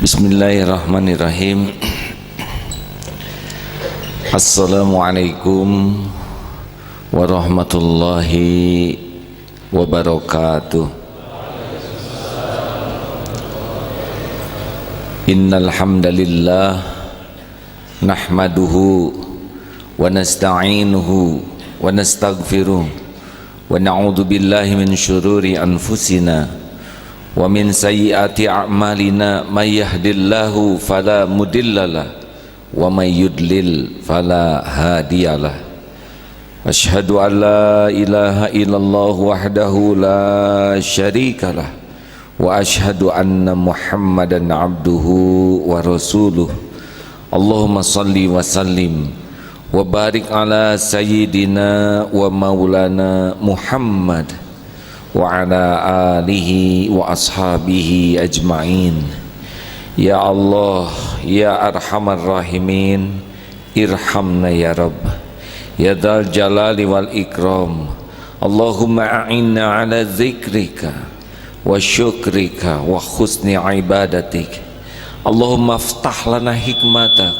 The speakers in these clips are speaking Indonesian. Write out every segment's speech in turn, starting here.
Bismillahirrahmanirrahim. Assalamualaikum warahmatullahi wabarakatuh. Innal hamdalillah nahmaduhu wa nasta'inuhu wa nastaghfiruh wa na'udzu billahi min syururi anfusina wa min sayyiati a'malina may yahdihillahu fala mudhillalah wa may yudlil fala hadiyalah. Asyhadu an la ilaha illallah wahdahu la syarikalah wa asyhadu anna Muhammadan abduhu wa rasuluh. Allahumma salli wa sallim wa barik ala sayyidina wa maulana Muhammad wa ala alihi wa ashabihi ajma'in. Ya Allah, ya arhamar rahimin, irhamna ya Rabb, ya dzal jalali wal ikram. Allahumma a'inna ala zikrika wa syukrika wa husni ibadatik. Allahumma aftah lana hikmatak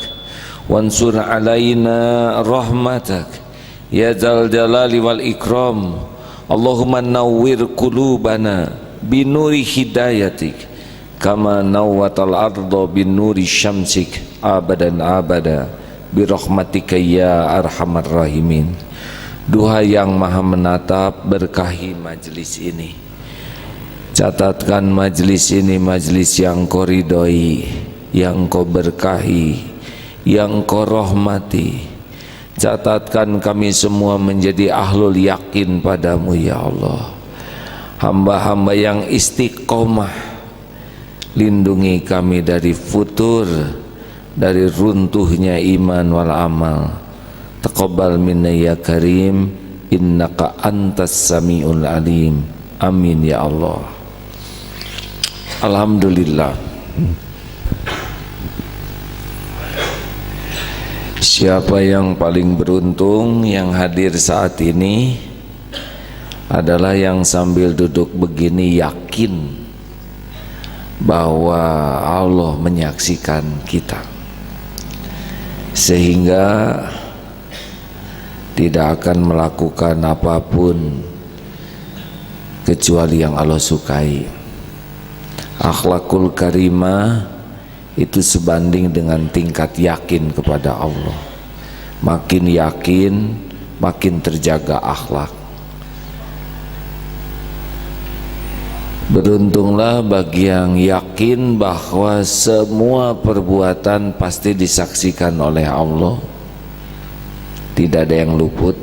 wansur alaina rahmatak ya dzal jalali wal ikram. Allahumma nawwir qulubana binuri hidayatik kama nawwatal arda binuri syamsik abadan abada birahmatika ya arhamar rahimin. Duha yang maha menatap, berkahi majlis ini. Catatkan majlis ini majlis yang kau ridhoi, yang kau berkahi, yang kau rahmati. Catatkan kami semua menjadi ahlul yakin padamu ya Allah, hamba-hamba yang istiqomah. Lindungi kami dari futur, dari runtuhnya iman wal amal. Taqabbal minna ya karim, innaka antas samiul alim. Amin ya Allah. Alhamdulillah. Siapa yang paling beruntung yang hadir saat ini adalah yang sambil duduk begini yakin bahwa Allah menyaksikan kita, sehingga tidak akan melakukan apapun kecuali yang Allah sukai. Akhlakul karimah itu sebanding dengan tingkat yakin kepada Allah. Makin yakin, makin terjaga akhlak. Beruntunglah bagi yang yakin bahwa semua perbuatan pasti disaksikan oleh Allah, tidak ada yang luput,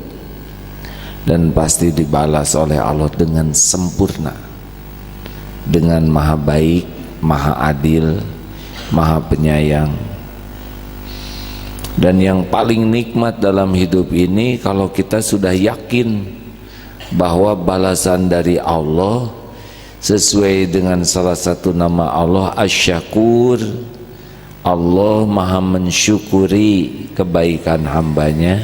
dan pasti dibalas oleh Allah dengan sempurna, dengan maha baik, maha adil, maha penyayang. Dan yang paling nikmat dalam hidup ini kalau kita sudah yakin bahwa balasan dari Allah sesuai dengan salah satu nama Allah, Asy-Syakur. Allah maha mensyukuri kebaikan hambanya.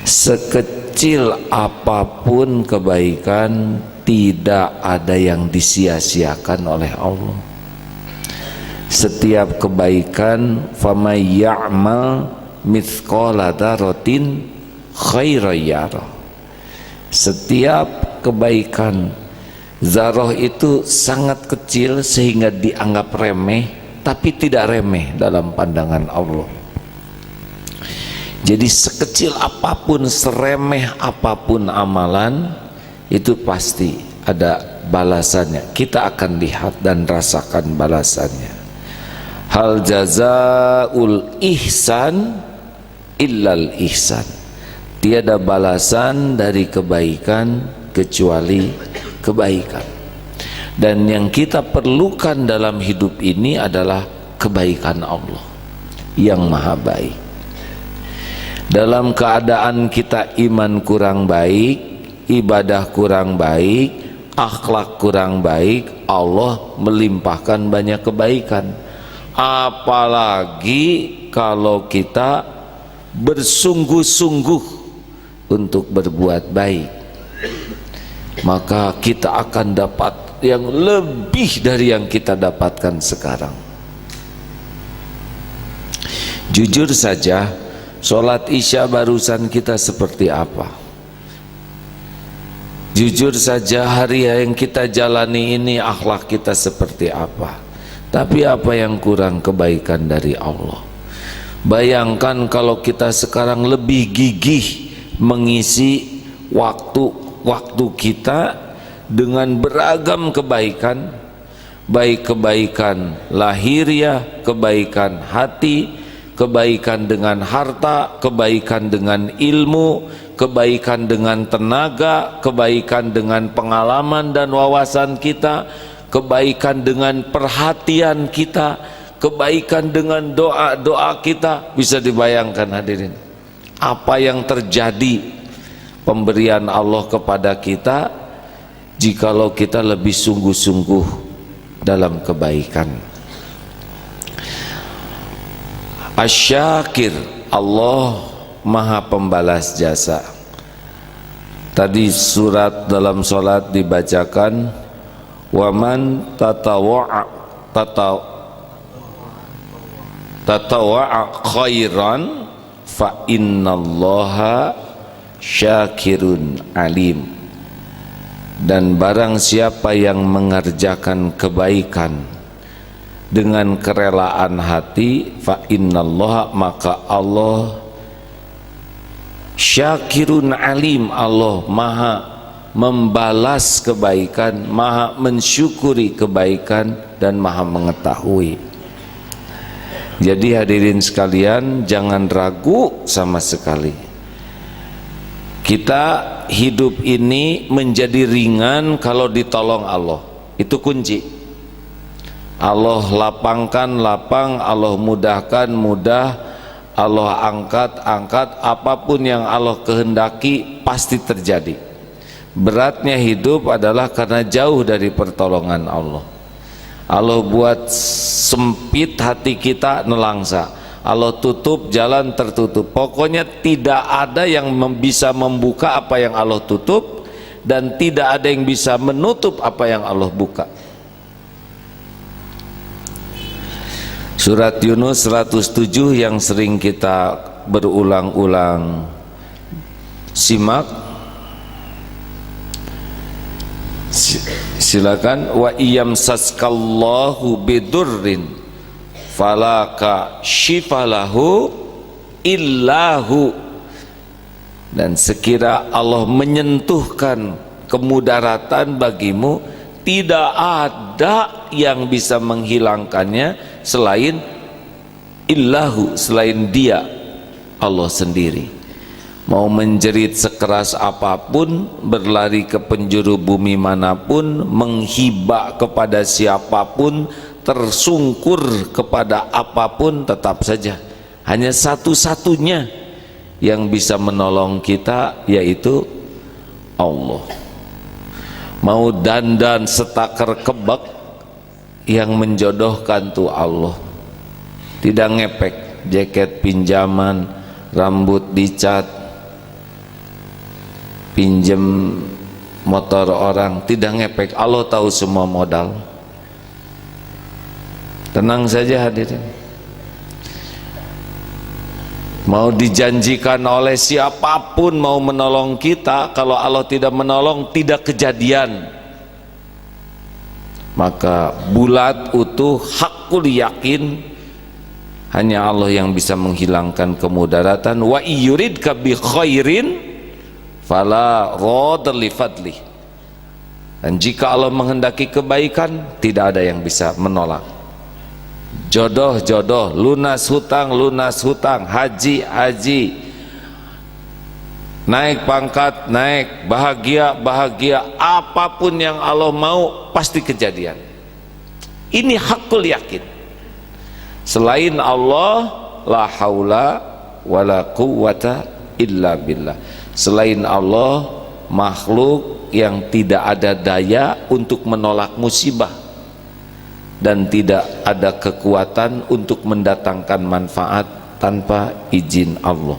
Sekecil apapun kebaikan, tidak ada yang disia-siakan oleh Allah. Setiap kebaikan, famay ya'mal mithqala dzarratin khairan yarah. Setiap kebaikan, zarah itu sangat kecil sehingga dianggap remeh, tapi tidak remeh dalam pandangan Allah. Jadi sekecil apapun, seremeh apapun amalan, itu pasti ada balasannya. Kita akan lihat dan rasakan balasannya. Hal jazaul ihsan illal ihsan. Tiada balasan dari kebaikan kecuali kebaikan. Dan yang kita perlukan dalam hidup ini adalah kebaikan Allah yang maha baik. Dalam keadaan kita iman kurang baik, ibadah kurang baik, akhlak kurang baik, Allah melimpahkan banyak kebaikan. Apalagi kalau kita bersungguh-sungguh untuk berbuat baik, maka kita akan dapat yang lebih dari yang kita dapatkan sekarang. Jujur saja, sholat isya barusan kita seperti apa? Jujur saja, hari yang kita jalani ini akhlak kita seperti apa? Tapi apa yang kurang kebaikan dari Allah? Bayangkan kalau kita sekarang lebih gigih mengisi waktu kita dengan beragam kebaikan, baik kebaikan lahiriah, kebaikan hati, kebaikan dengan harta, kebaikan dengan ilmu, kebaikan dengan tenaga, kebaikan dengan pengalaman dan wawasan kita, kebaikan dengan perhatian kita, kebaikan dengan doa-doa kita. Bisa dibayangkan hadirin, apa yang terjadi pemberian Allah kepada kita jikalau kita lebih sungguh-sungguh dalam kebaikan. Asy-Syakir, Allah Maha Pembalas jasa. Tadi surat dalam salat dibacakan, waman tatawwa'a khairan fa innallaha syakirun alim. Dan barang siapa yang mengerjakan kebaikan dengan kerelaan hati, fa innallaha, maka Allah syakirun alim, Allah maha membalas kebaikan, maha mensyukuri kebaikan, dan maha mengetahui. Jadi hadirin sekalian, jangan ragu sama sekali. Kita hidup ini menjadi ringan kalau ditolong Allah. Itu kunci. Allah lapangkan lapang, Allah mudahkan mudah, Allah angkat angkat. Apapun yang Allah kehendaki pasti terjadi. Beratnya hidup adalah karena jauh dari pertolongan Allah. Allah buat sempit hati kita, nelangsa. Allah tutup jalan, tertutup. Pokoknya tidak ada yang bisa membuka apa yang Allah tutup, dan tidak ada yang bisa menutup apa yang Allah buka. Surat Yunus 107 yang sering kita berulang-ulang simak. Silakan. Wa iyamsaskallahu bidurrin falaka syifalahu illahu. Dan sekira Allah menyentuhkan kemudaratan bagimu, tidak ada yang bisa menghilangkannya selain illahu, selain Dia, Allah sendiri. Mau menjerit sekeras apapun, berlari ke penjuru bumi manapun, menghibah kepada siapapun, tersungkur kepada apapun, tetap saja hanya satu-satunya yang bisa menolong kita, yaitu Allah. Mau dandan setakar kebak, yang menjodohkan tuh Allah. Tidak ngepek, jaket pinjaman, rambut dicat, pinjem motor orang, tidak ngepek. Allah tahu semua modal. Tenang saja hadirin. Mau dijanjikan oleh siapapun mau menolong kita, kalau Allah tidak menolong, tidak kejadian. Maka bulat utuh hakul yakin, hanya Allah yang bisa menghilangkan kemudaratan. Wa iyuridka bi khairin fala radha li fadli. Dan jika Allah menghendaki kebaikan, tidak ada yang bisa menolak. Jodoh, lunas hutang, haji, naik pangkat, naik, bahagia, apapun yang Allah mau pasti kejadian. Ini hakul yakin. Selain Allah, la haula wala quwwata illa billah. Selain Allah, makhluk yang tidak ada daya untuk menolak musibah, dan tidak ada kekuatan untuk mendatangkan manfaat tanpa izin Allah.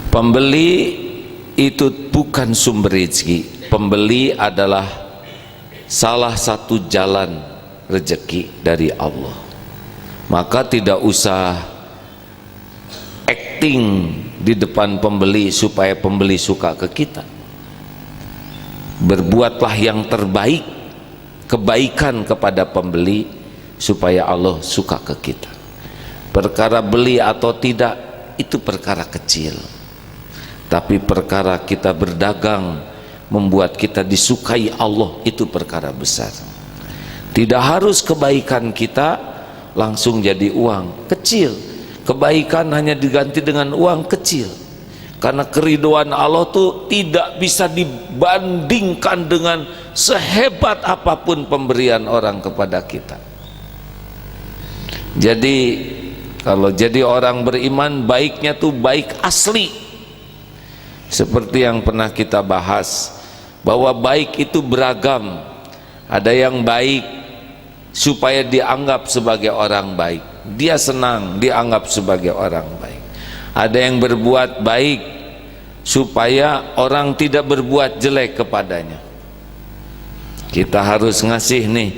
Pembeli itu bukan sumber rezeki, pembeli adalah salah satu jalan rezeki dari Allah. Maka tidak usah acting di depan pembeli supaya pembeli suka ke kita. Berbuatlah yang terbaik, kebaikan kepada pembeli supaya Allah suka ke kita. Perkara beli atau tidak itu perkara kecil, tapi perkara kita berdagang membuat kita disukai Allah itu perkara besar. Tidak harus kebaikan kita langsung jadi uang kecil, kebaikan hanya diganti dengan uang kecil, karena keridhaan Allah tuh tidak bisa dibandingkan dengan sehebat apapun pemberian orang kepada kita. Jadi kalau jadi orang beriman, baiknya tuh baik asli, seperti yang pernah kita bahas bahwa baik itu beragam. Ada yang baik supaya dianggap sebagai orang baik, dia senang dianggap sebagai orang baik. Ada yang berbuat baik supaya orang tidak berbuat jelek kepadanya. Kita harus ngasih nih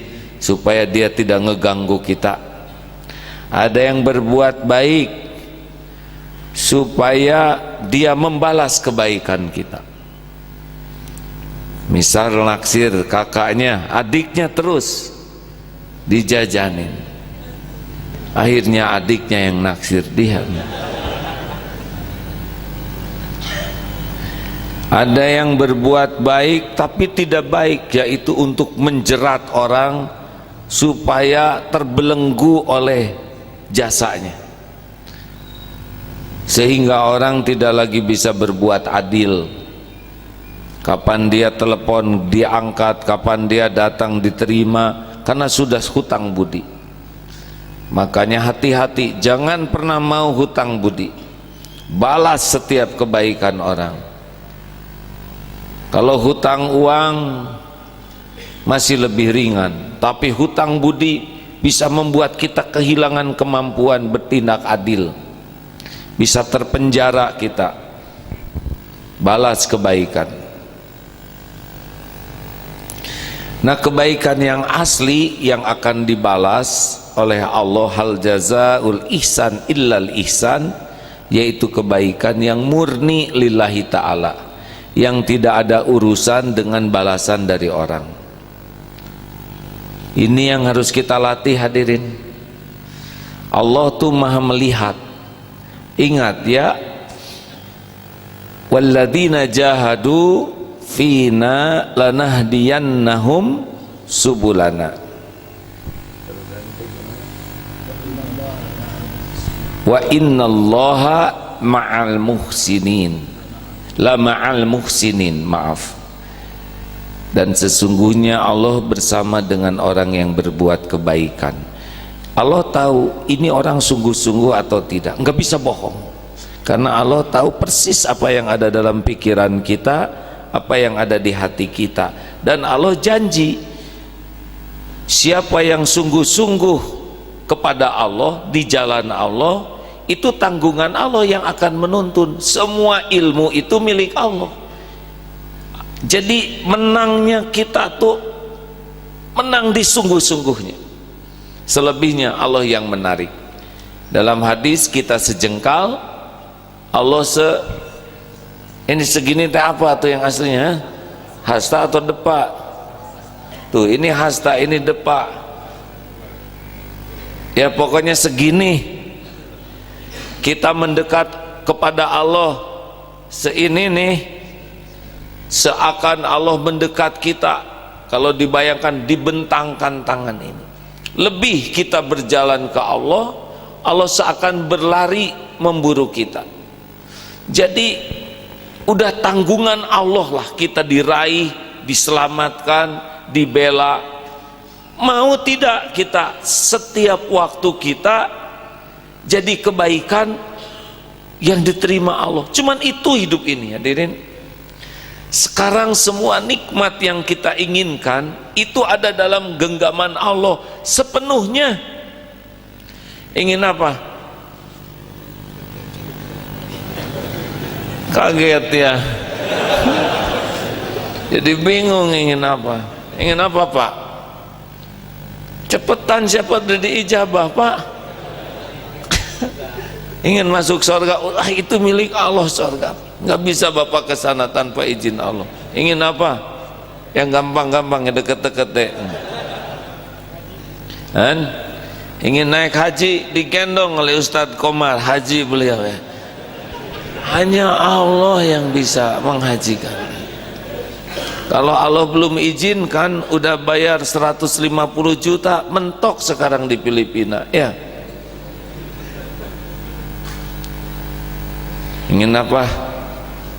supaya dia tidak ngeganggu kita. Ada yang berbuat baik supaya dia membalas kebaikan kita. Misal naksir kakaknya, adiknya terus dijajanin, akhirnya adiknya yang naksir dia. Ada yang berbuat baik tapi tidak baik, yaitu untuk menjerat orang supaya terbelenggu oleh jasanya, sehingga orang tidak lagi bisa berbuat adil. Kapan dia telepon diangkat, kapan dia datang diterima, karena sudah hutang budi. Makanya hati-hati, jangan pernah mau hutang budi. Balas setiap kebaikan orang. Kalau hutang uang masih lebih ringan, tapi hutang budi bisa membuat kita kehilangan kemampuan bertindak adil, bisa terpenjara kita. Balas kebaikan. Nah, kebaikan yang asli yang akan dibalas oleh Allah, hal jazaul ihsan illal ihsan, yaitu kebaikan yang murni lillahi ta'ala, yang tidak ada urusan dengan balasan dari orang. Ini yang harus kita latih, hadirin. Allah tuh maha melihat. Ingat ya, walladzina jahadu fina lanahdiyannahum subulana wa innallaha ma'al muhsinin, la ma'al muhsinin, maaf. Dan sesungguhnya Allah bersama dengan orang yang berbuat kebaikan. Allah tahu ini orang sungguh-sungguh atau tidak, nggak bisa bohong, karena Allah tahu persis apa yang ada dalam pikiran kita, apa yang ada di hati kita. Dan Allah janji, siapa yang sungguh-sungguh kepada Allah, di jalan Allah, itu tanggungan Allah yang akan menuntun. Semua ilmu itu milik Allah. Jadi menangnya kita tuh menang di sungguh-sungguhnya. Selebihnya Allah yang menarik. Dalam hadis, kita sejengkal, Allah ini segini teh apa tuh yang aslinya? Hasta atau depa? Tuh ini hasta, ini depa. Ya pokoknya segini. Kita mendekat kepada Allah seini nih, seakan Allah mendekat kita. Kalau dibayangkan dibentangkan tangan ini, lebih kita berjalan ke Allah, Allah seakan berlari memburu kita. Jadi udah tanggungan Allah lah kita diraih, diselamatkan, dibela. Mau tidak kita setiap waktu kita jadi kebaikan yang diterima Allah. Cuman itu hidup ini, hadirin. Sekarang semua nikmat yang kita inginkan itu ada dalam genggaman Allah sepenuhnya. Ingin apa? Kaget ya. Jadi bingung ingin apa. Ingin apa Pak? Cepetan siapa udah diijabah Pak. Ingin masuk surga, itu milik Allah surga. Nggak bisa Bapak ke sana tanpa izin Allah. Ingin apa? Yang gampang-gampang, yang deket-deket deh. Kan? Ingin naik haji, digendong oleh Ustadz Komar, haji beliau ya. Hanya Allah yang bisa menghajikan. Kalau Allah belum izinkan, udah bayar 150 juta, mentok sekarang di Filipina ya. Ingin apa?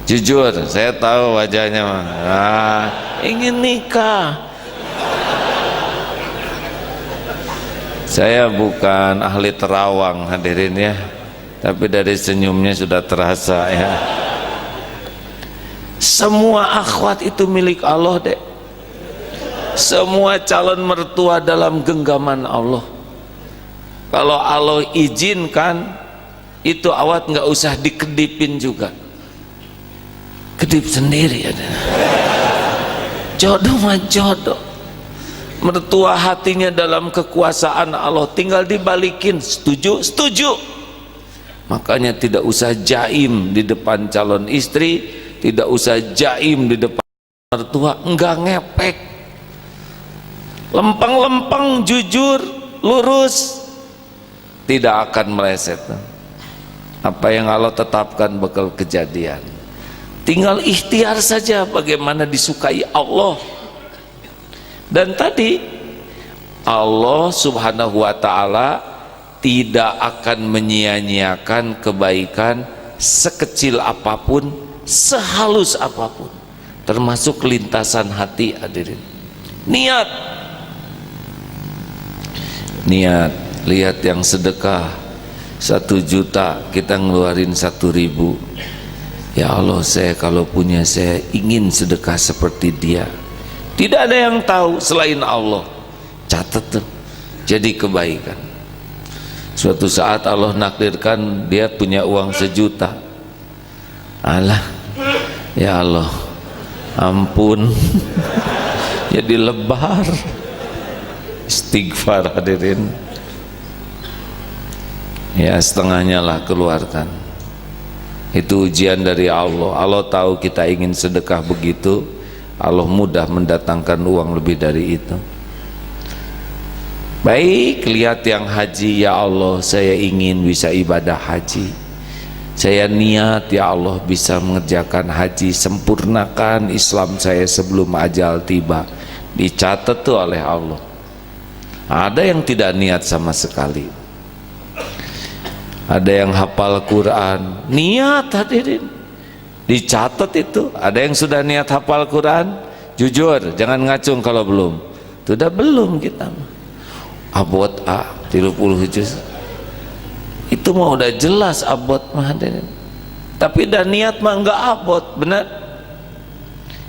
Jujur, saya tahu wajahnya mah. Ingin nikah. Saya bukan ahli terawang hadirin ya, tapi dari senyumnya sudah terasa ya. Semua akhwat itu milik Allah dek. Semua calon mertua dalam genggaman Allah. Kalau Allah izinkan, itu awat nggak usah dikedipin juga, kedip sendiri ada. Jodoh mah jodoh, mertua hatinya dalam kekuasaan Allah, tinggal dibalikin, setuju setuju. Makanya tidak usah jaim di depan calon istri, tidak usah jaim di depan mertua, enggak ngepek, lempeng-lempeng, jujur, lurus, tidak akan meleset. Apa yang Allah tetapkan bakal kejadian. Tinggal ikhtiar saja bagaimana disukai Allah. Dan tadi Allah subhanahu wa ta'ala tidak akan menyia-nyiakan kebaikan sekecil apapun, sehalus apapun, termasuk lintasan hati hadirin. Niat, lihat yang sedekah 1 juta, kita ngeluarin 1.000. Ya Allah, saya kalau punya, saya ingin sedekah seperti dia. Tidak ada yang tahu selain Allah. Catat tuh, jadi kebaikan. Suatu saat Allah nakdirkan dia punya uang 1 juta. Alah, ya Allah, ampun. Jadi lebar. Istighfar hadirin. Ya setengahnya lah keluarkan. Itu ujian dari Allah. Allah tahu kita ingin sedekah begitu, Allah mudah mendatangkan uang lebih dari itu. Baik, lihat yang haji, ya Allah saya ingin bisa ibadah haji, saya niat ya Allah bisa mengerjakan haji, sempurnakan Islam saya sebelum ajal tiba. Dicatat tuh oleh Allah. Ada yang tidak niat sama sekali. Ada yang hafal Quran, niat hadirin, dicatat itu. Ada yang sudah niat hafal Quran, jujur, jangan ngacung kalau belum. Sudah belum kita. Abot 30 juz. Itu mah udah jelas abot mah hadirin. Tapi dah niat mah enggak abot, benar?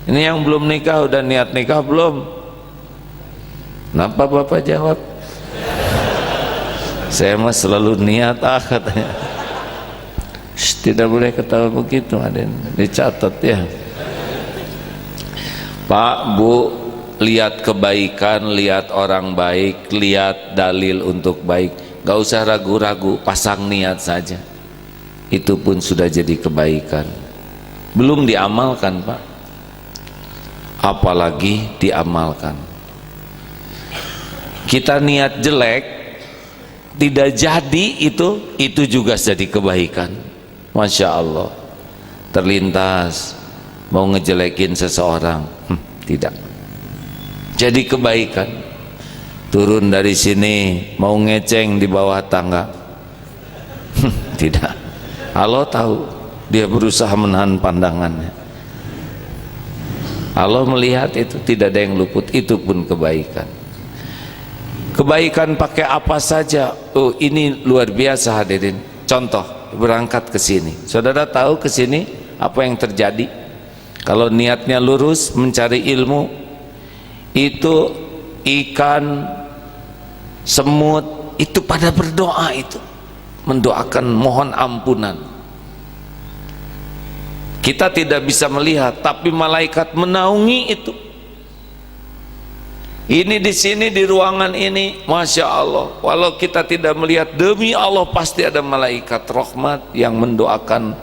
Ini yang belum nikah udah niat nikah belum? Kenapa Bapak jawab? Saya mah selalu niat katanya. Tidak boleh ketawa begitu, aden. Dicatat ya. Pak, Bu, lihat kebaikan, lihat orang baik, lihat dalil untuk baik. Gak usah ragu-ragu, pasang niat saja. Itu pun sudah jadi kebaikan. Belum diamalkan, Pak. Apalagi diamalkan. Kita niat jelek, tidak jadi, itu juga jadi kebaikan. Masya Allah. Terlintas mau ngejelekin seseorang, tidak, jadi kebaikan. Turun dari sini mau ngeceng di bawah tangga, tidak, Allah tahu dia berusaha menahan pandangannya. Allah melihat itu, tidak ada yang luput. Itu pun kebaikan. Kebaikan pakai apa saja. Oh, ini luar biasa hadirin. Contoh, berangkat ke sini. Saudara tahu ke sini apa yang terjadi? Kalau niatnya lurus mencari ilmu, itu ikan, semut itu pada berdoa, itu mendoakan mohon ampunan. Kita tidak bisa melihat, tapi malaikat menaungi itu. Ini di sini di ruangan ini, masya Allah. Walau kita tidak melihat, demi Allah pasti ada malaikat rahmat yang mendoakan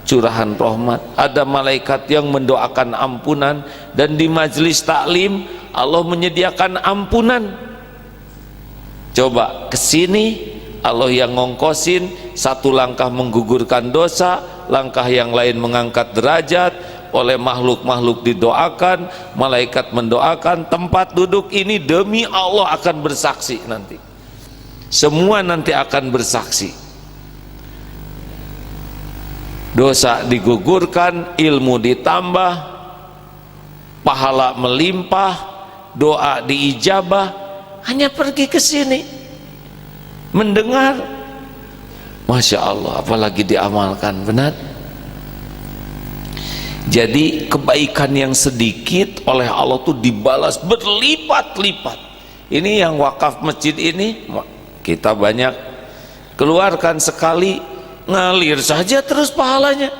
curahan rahmat. Ada malaikat yang mendoakan ampunan, dan di majelis taklim Allah menyediakan ampunan. Coba kesini, Allah yang ngongkosin, satu langkah menggugurkan dosa, langkah yang lain mengangkat derajat. Oleh makhluk-makhluk didoakan, malaikat mendoakan. Tempat duduk ini demi Allah akan bersaksi nanti. Semua nanti akan bersaksi. Dosa digugurkan, ilmu ditambah, pahala melimpah, doa diijabah. Hanya pergi ke sini mendengar, masya Allah, apalagi diamalkan. Benar. Jadi kebaikan yang sedikit oleh Allah tuh dibalas berlipat-lipat. Ini yang wakaf masjid ini kita banyak keluarkan sekali, ngalir saja terus pahalanya.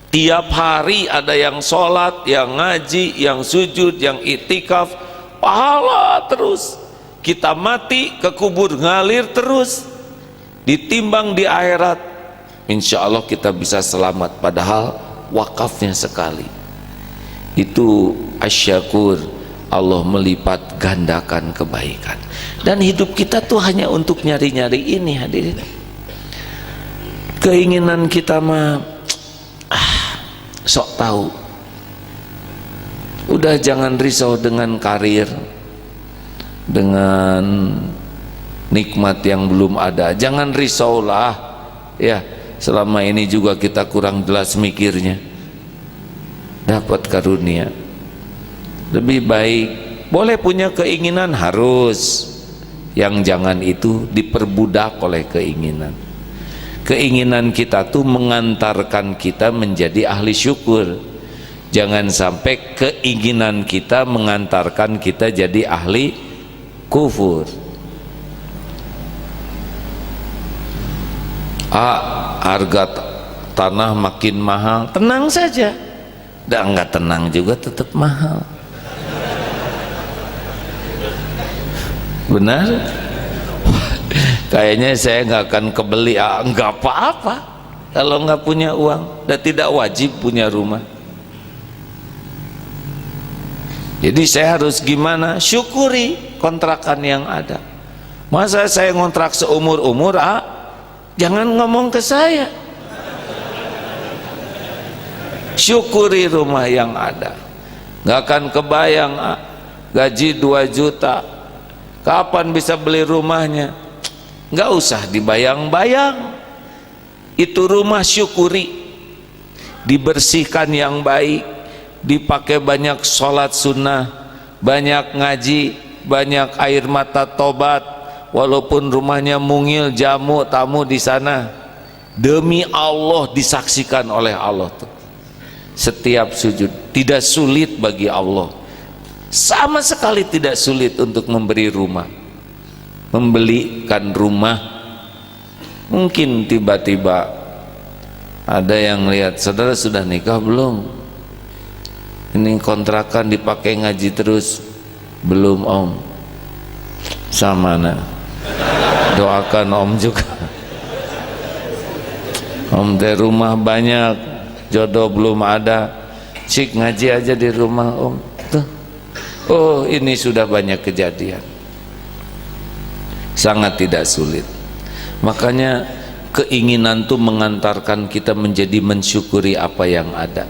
Tiap hari ada yang sholat, yang ngaji, yang sujud, yang itikaf, pahala terus. Kita mati ke kubur ngalir terus, ditimbang di akhirat, insya Allah kita bisa selamat. Padahal wakafnya sekali. Itu asyakur, Allah melipat gandakan kebaikan. Dan hidup kita tuh hanya untuk nyari-nyari ini, hadirin. Keinginan kita mah sok tahu. Udah jangan risau dengan karir, dengan nikmat yang belum ada. Jangan risaulah, ya. Selama ini juga kita kurang jelas mikirnya. Dapat karunia. Lebih baik, boleh punya keinginan, harus. Yang jangan itu diperbudak oleh keinginan. Keinginan kita tuh mengantarkan kita menjadi ahli syukur. Jangan sampai keinginan kita mengantarkan kita jadi ahli kufur. Harga tanah makin mahal, tenang saja. Dan enggak tenang juga tetap mahal. Benar? Kayaknya saya nggak akan kebeli. Enggak apa-apa kalau nggak punya uang, dan tidak wajib punya rumah. Jadi saya harus gimana? Syukuri kontrakan yang ada. Masa saya ngontrak seumur-umur? Jangan ngomong ke saya. Syukuri rumah yang ada. Gak akan kebayang gaji 2 juta, kapan bisa beli rumahnya? Gak usah dibayang-bayang. Itu rumah syukuri. Dibersihkan yang baik, dipakai banyak sholat sunnah, banyak ngaji, banyak air mata tobat. Walaupun rumahnya mungil, jamu, tamu di sana, demi Allah disaksikan oleh Allah tuh. Setiap sujud tidak sulit bagi Allah, sama sekali tidak sulit untuk memberi rumah, membelikan rumah. Mungkin tiba-tiba ada yang lihat, saudara sudah nikah belum? Ini kontrakan dipakai ngaji terus. Belum om. Sama nah, doakan om juga. Om teh rumah banyak, jodoh belum ada, cik ngaji aja di rumah om tuh. Oh ini sudah banyak kejadian. Sangat tidak sulit. Makanya keinginan tuh mengantarkan kita menjadi mensyukuri apa yang ada.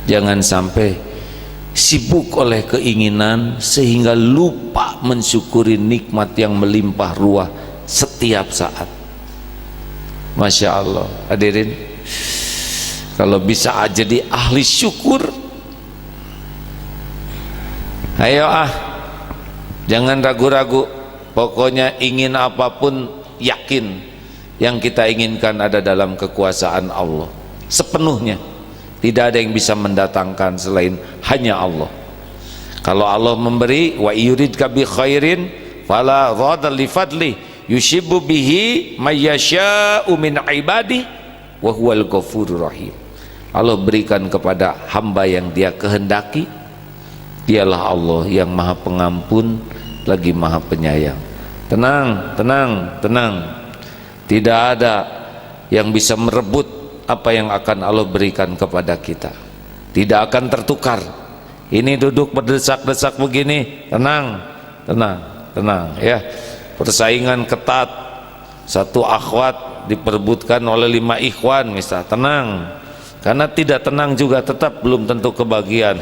Jangan sampai sibuk oleh keinginan sehingga lupa mensyukuri nikmat yang melimpah ruah setiap saat. Masya Allah, hadirin, kalau bisa jadi ahli syukur, ayo jangan ragu-ragu. Pokoknya ingin apapun, yakin yang kita inginkan ada dalam kekuasaan Allah sepenuhnya. Tidak ada yang bisa mendatangkan selain hanya Allah. Kalau Allah memberi, wa yuridka bi khairin fala radha li fadli yushibbu bihi may yasha'u min ibadi wa huwal ghafurur rahim. Allah berikan kepada hamba yang Dia kehendaki. Dialah Allah yang Maha Pengampun lagi Maha Penyayang. Tenang, tenang, tenang. Tidak ada yang bisa merebut apa yang akan Allah berikan kepada kita. Tidak akan tertukar. Ini duduk berdesak-desak begini, tenang, tenang, tenang ya. Persaingan ketat, satu akhwat diperebutkan oleh 5 ikhwan misal, tenang. Karena tidak tenang juga tetap belum tentu kebagian.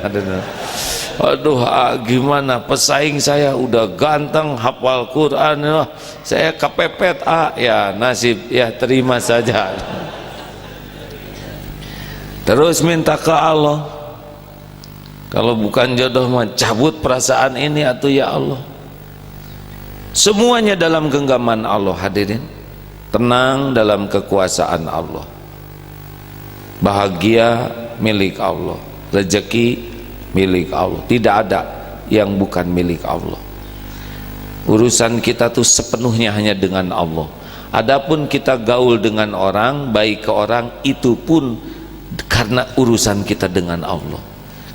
Aduh, gimana pesaing saya udah ganteng, hafal Quran, saya kepepet, ya nasib, ya terima saja. Terus minta ke Allah, kalau bukan jodoh mah cabut perasaan ini atau ya Allah. Semuanya dalam genggaman Allah, hadirin. Tenang dalam kekuasaan Allah. Bahagia milik Allah, rezeki milik Allah. Tidak ada yang bukan milik Allah. Urusan kita tuh sepenuhnya hanya dengan Allah. Adapun kita gaul dengan orang, baik ke orang, itu pun karena urusan kita dengan Allah.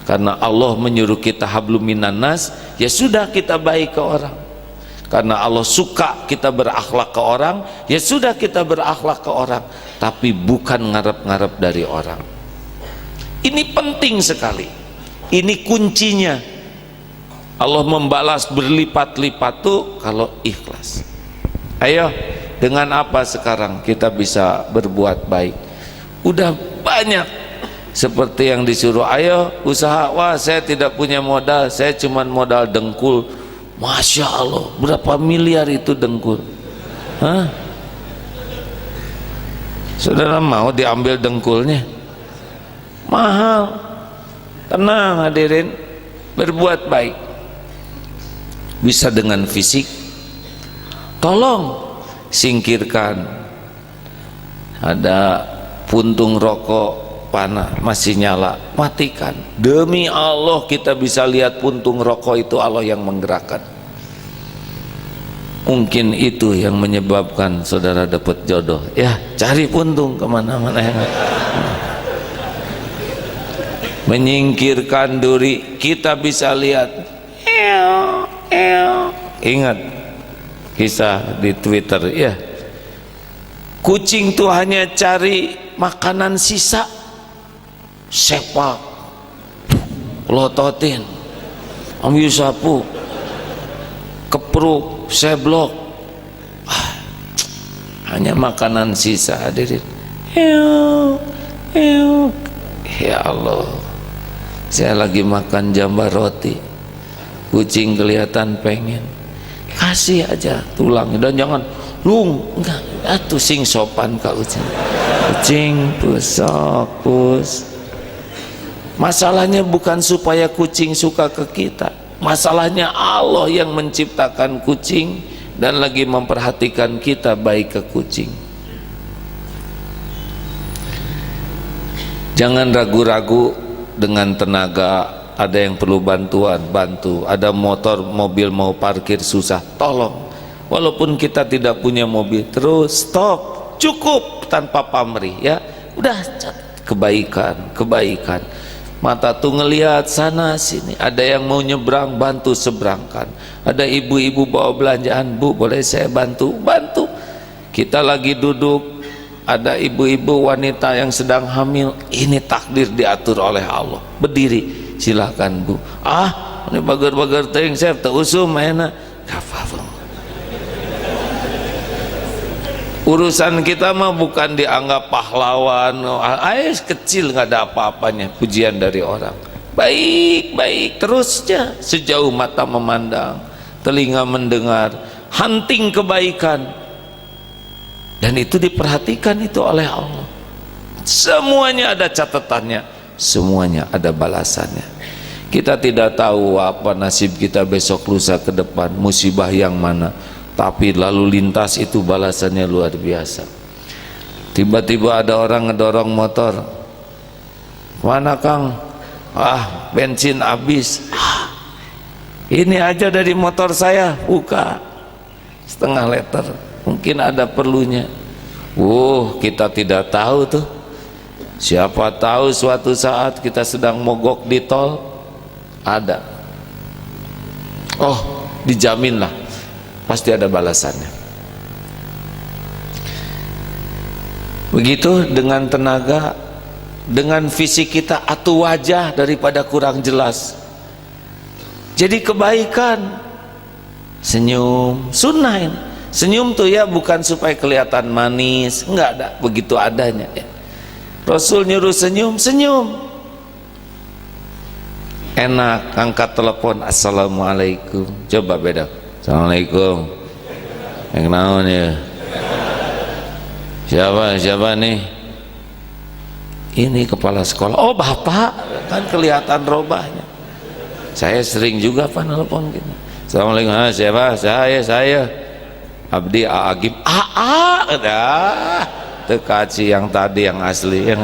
Karena Allah menyuruh kita hablum minan nas, ya sudah kita baik ke orang. Karena Allah suka kita berakhlak ke orang, ya sudah kita berakhlak ke orang. Tapi bukan ngarep-ngarep dari orang. Ini penting sekali. Ini kuncinya. Allah membalas berlipat-lipat tuh kalau ikhlas. Ayo, dengan apa sekarang kita bisa berbuat baik? Udah banyak seperti yang disuruh, ayo usaha. Wah, saya tidak punya modal, saya cuman modal dengkul. Masya Allah, berapa miliar itu dengkul? Hah? Saudara mau diambil dengkulnya? Mahal. Tenang hadirin, berbuat baik bisa dengan fisik. Tolong singkirkan, ada puntung rokok panah masih nyala, matikan. Demi Allah kita bisa lihat puntung rokok itu Allah yang menggerakkan. Mungkin itu yang menyebabkan saudara dapat jodoh. Ya, cari puntung kemana-mana yang menyingkirkan duri, kita bisa lihat. Ingat kisah di Twitter ya, kucing tuh hanya cari makanan sisa, sepak, lototin, ambil sapu, kepruk, seblok, hanya makanan sisa, hadirin. Ya Allah, saya lagi makan jambar roti, kucing kelihatan pengen, kasih aja tulang, dan jangan lung, enggak, atuh sing sopan ka kucing. Kucing pusok pus. Masalahnya bukan supaya kucing suka ke kita, masalahnya Allah yang menciptakan kucing dan lagi memperhatikan kita baik ke kucing. Jangan ragu-ragu dengan tenaga. Ada yang perlu bantuan, bantu. Ada motor, mobil mau parkir susah, tolong. Walaupun kita tidak punya mobil, terus stop, cukup tanpa pamrih ya. Udah, kebaikan, kebaikan. Mata tuh ngelihat sana sini, ada yang mau nyebrang, bantu seberangkan. Ada ibu-ibu bawa belanjaan, Bu boleh saya bantu? Bantu. Kita lagi duduk, ada ibu-ibu wanita yang sedang hamil, ini takdir diatur oleh Allah. Berdiri, silakan Bu. Ini bager-bager ting saya usum enak. Kafafung. Urusan kita mah bukan dianggap pahlawan, kecil, nggak ada apa-apanya. Pujian dari orang, baik-baik terusnya sejauh mata memandang, telinga mendengar, hunting kebaikan, dan itu diperhatikan itu oleh Allah. Semuanya ada catatannya, semuanya ada balasannya. Kita tidak tahu apa nasib kita besok lusa ke depan, musibah yang mana, tapi lalu lintas itu balasannya luar biasa. Tiba-tiba ada orang ngedorong motor, mana Kang? Bensin habis. Ini aja dari motor saya, buka setengah liter, mungkin ada perlunya. Kita tidak tahu tuh Siapa tahu suatu saat kita sedang mogok di tol, ada, oh dijaminlah pasti ada balasannya. Begitu dengan tenaga, dengan fisik kita atau wajah daripada kurang jelas, jadi kebaikan. Senyum, sunnah ini. Senyum tuh ya bukan supaya kelihatan manis, enggak ada, begitu adanya ya. Rasul nyuruh senyum, senyum. Enak, angkat telepon, assalamualaikum. Coba beda, assalamualaikum. Yang naon ya? Siapa nih? Ini kepala sekolah. Oh bapak, kan kelihatan robahnya. Saya sering juga pak telepon gini. Assalamualaikum. Siapa? Saya. Abdi Agib. Dah. Tekaci yang tadi yang asli yang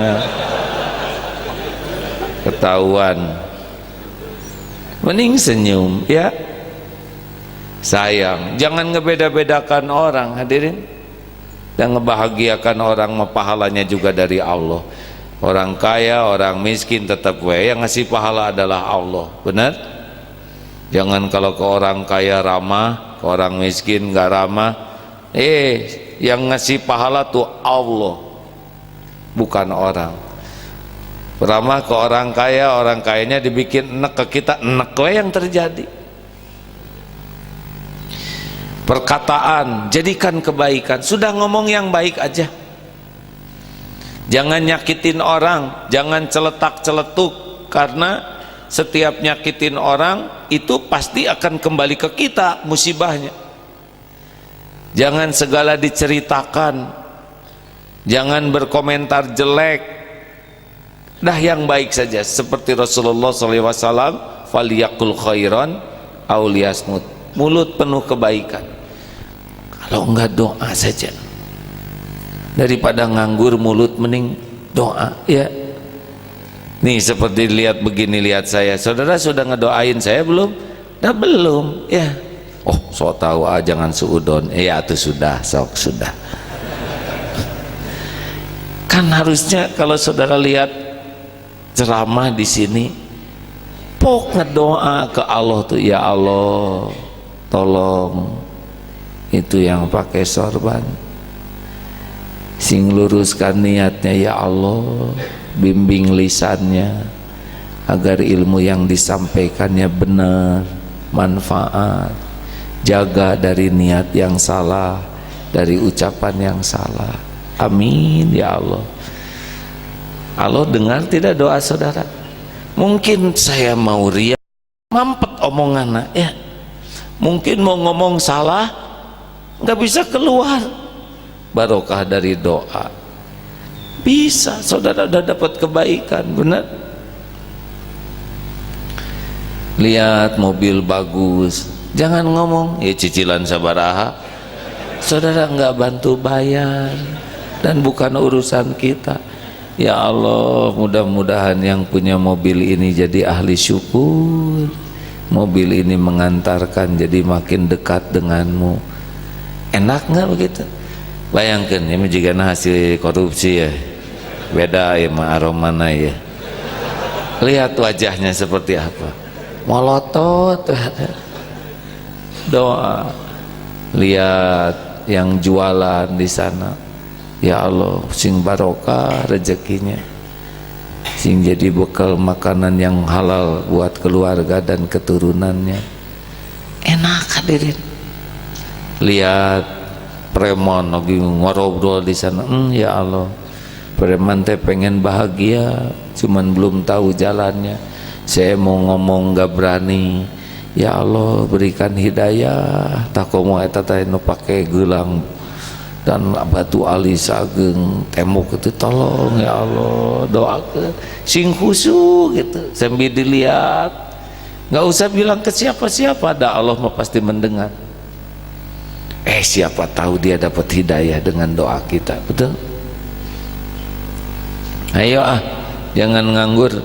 ketahuan. Mending senyum ya. Sayang, jangan ngebeda-bedakan orang hadirin. Dan ngebahagiakan orang, pahalanya juga dari Allah. Orang kaya, orang miskin tetap yang ngasih pahala adalah Allah. Benar? Jangan kalau ke orang kaya ramah, ke orang miskin gak ramah. Yang ngasih pahala tuh Allah, bukan orang. Ramah ke orang kaya, orang kayanya dibikin enek ke kita, enek yang terjadi. Perkataan, jadikan kebaikan. Sudah ngomong yang baik aja. Jangan nyakitin orang, jangan celetak-celetuk, karena setiap nyakitin orang itu pasti akan kembali ke kita musibahnya. Jangan segala diceritakan, jangan berkomentar jelek, dah yang baik saja. Seperti Rasulullah SAW, faliyakul khairan aw liyasmut. Mulut penuh kebaikan, kalau enggak doa saja. Daripada nganggur mulut, mending doa ya. Nih seperti lihat begini, lihat saya, saudara sudah ngedoain saya belum? Dah belum ya. Oh so tahu jangan suudon. Iya tuh sudah, sok sudah. Kan harusnya kalau saudara lihat ceramah di sini, pok ngedoa ke Allah tuh, ya Allah tolong itu yang pakai sorban, sing luruskan niatnya ya Allah, bimbing lisannya agar ilmu yang disampaikannya benar, manfaat, jaga dari niat yang salah, dari ucapan yang salah. Amin ya Allah. Allah dengar tidak doa saudara? Mungkin saya mau riak, mampet omongan ya. Mungkin mau ngomong salah, nggak bisa keluar. Barokah dari doa bisa, saudara udah dapat kebaikan. Benar? Lihat mobil bagus, jangan ngomong ya cicilan sabaraha. Saudara nggak bantu bayar dan bukan urusan kita. Ya Allah, mudah-mudahan yang punya mobil ini jadi ahli syukur. Mobil ini mengantarkan jadi makin dekat denganmu. Enak nggak begitu? Bayangkan ini juga hasil korupsi ya, beda ya ma aromana ya. Lihat wajahnya seperti apa, molotot. Doa, lihat yang jualan di sana, ya Allah sing barokah rezekinya, sing jadi bekal makanan yang halal buat keluarga dan keturunannya. Enak hadirin. Lihat preman lagi ngobrol di sana, ya Allah, preman teh pengen bahagia, cuman belum tahu jalannya. Saya mau ngomong gak berani. Ya Allah berikan hidayah. Takomo eta teh nu pake gelang dan batu alis ageng tembok itu, tolong ya Allah doakan sing khusyuk gitu sambil dilihat, nggak usah bilang ke siapa-siapa, ada Allah mah pasti mendengar. Siapa tahu dia dapat hidayah dengan doa kita. Betul? Ayo jangan nganggur,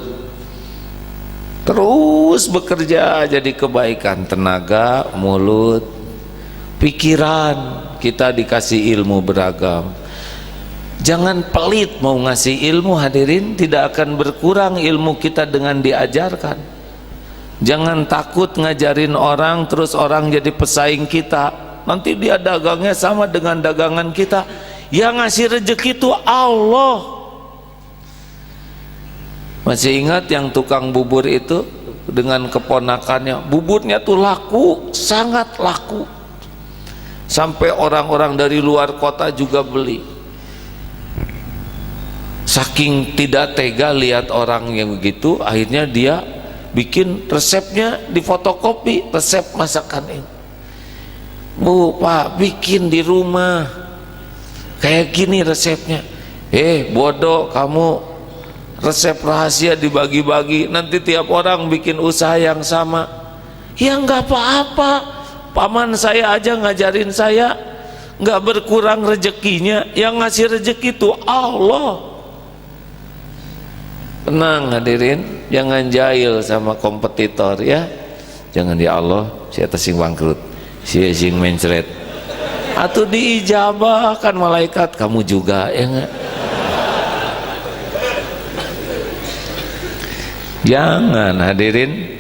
terus bekerja jadi kebaikan. Tenaga, mulut, pikiran, kita dikasih ilmu beragam. Jangan pelit mau ngasih ilmu hadirin, tidak akan berkurang ilmu kita dengan diajarkan. Jangan takut ngajarin orang terus orang jadi pesaing kita, nanti dia dagangnya sama dengan dagangan kita. Yang ngasih rezeki itu Allah. Masih ingat yang tukang bubur itu dengan keponakannya, buburnya tuh laku, sangat laku, sampai orang-orang dari luar kota juga beli. Saking tidak tega lihat orang yang begitu, akhirnya dia bikin resepnya, difotokopi resep masakan ini. Bu, Pak, bikin di rumah kayak gini resepnya. Bodoh kamu, resep rahasia dibagi-bagi, nanti tiap orang bikin usaha yang sama. Ya nggak apa-apa, paman saya aja ngajarin saya, nggak berkurang rezekinya. Yang ngasih rezeki itu Allah. Tenang hadirin, jangan jahil sama kompetitor ya. Jangan, ya Allah, saya sing bangkrut, saya sing mencret. Atau diijabah kan malaikat, kamu juga ya enggak? Jangan hadirin,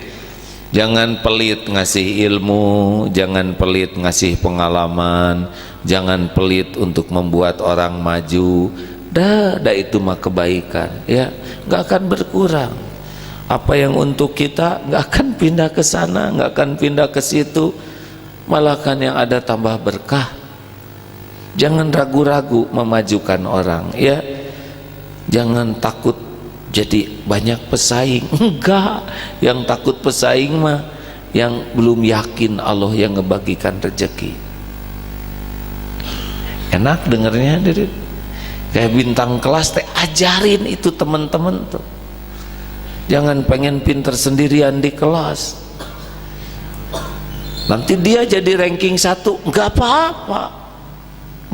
jangan pelit ngasih ilmu, jangan pelit ngasih pengalaman, jangan pelit untuk membuat orang maju. Dah itu mah kebaikan ya, nggak akan berkurang. Apa yang untuk kita nggak akan pindah ke sana, nggak akan pindah ke situ, malah kan yang ada tambah berkah. Jangan ragu-ragu memajukan orang ya, jangan takut jadi banyak pesaing. Enggak, yang takut pesaing mah yang belum yakin Allah yang ngebagikan rezeki. Enak dengernya hadirin. Kayak bintang kelas teh, ajarin itu teman-teman tuh. Jangan pengen pinter sendirian di kelas. Nanti dia jadi ranking 1, nggak apa-apa.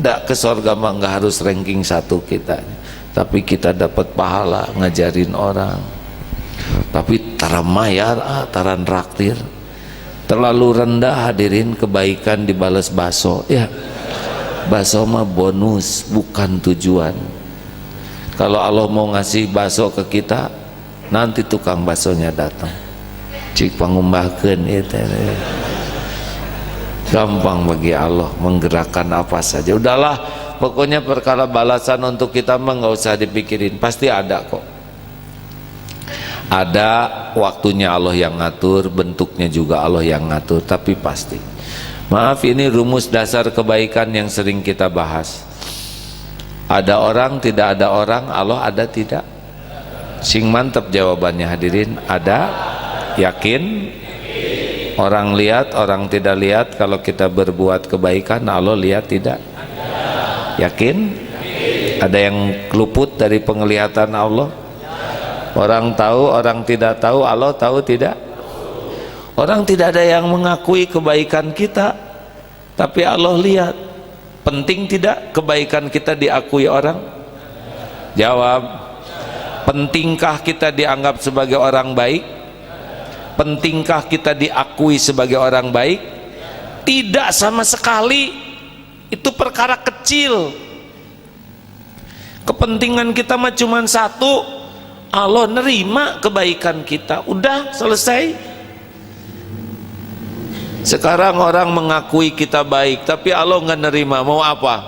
Nggak ke surga mah nggak harus ranking 1 kita. Tapi kita dapat pahala ngajarin orang. Tapi tara mayar, tara traktir. Terlalu rendah hadirin, kebaikan dibalas baso ya. Bakso mah bonus, bukan tujuan. Kalau Allah mau ngasih bakso ke kita, nanti tukang baksonya datang. Cik pangumbahkeun itu. Gampang bagi Allah menggerakkan apa saja. Udahlah, pokoknya perkara balasan untuk kita mah nggak usah dipikirin, pasti ada kok. Ada waktunya Allah yang ngatur, bentuknya juga Allah yang ngatur, tapi pasti. Maaf, ini rumus dasar kebaikan yang sering kita bahas. Ada orang, tidak ada orang, Allah ada tidak? Sing mantep jawabannya hadirin, ada. Yakin? Orang lihat, orang tidak lihat. Kalau kita berbuat kebaikan, Allah lihat tidak? Yakin? Ada yang luput dari penglihatan Allah? Orang tahu, orang tidak tahu, Allah tahu tidak? Orang tidak ada yang mengakui kebaikan kita, tapi Allah lihat. Penting tidak kebaikan kita diakui orang? Jawab. Pentingkah kita dianggap sebagai orang baik? Pentingkah kita diakui sebagai orang baik? Tidak sama sekali. Itu perkara kecil. Kepentingan kita mah cuma satu, Allah nerima kebaikan kita, udah selesai. Sekarang orang mengakui kita baik, tapi Allah nggak nerima, mau apa?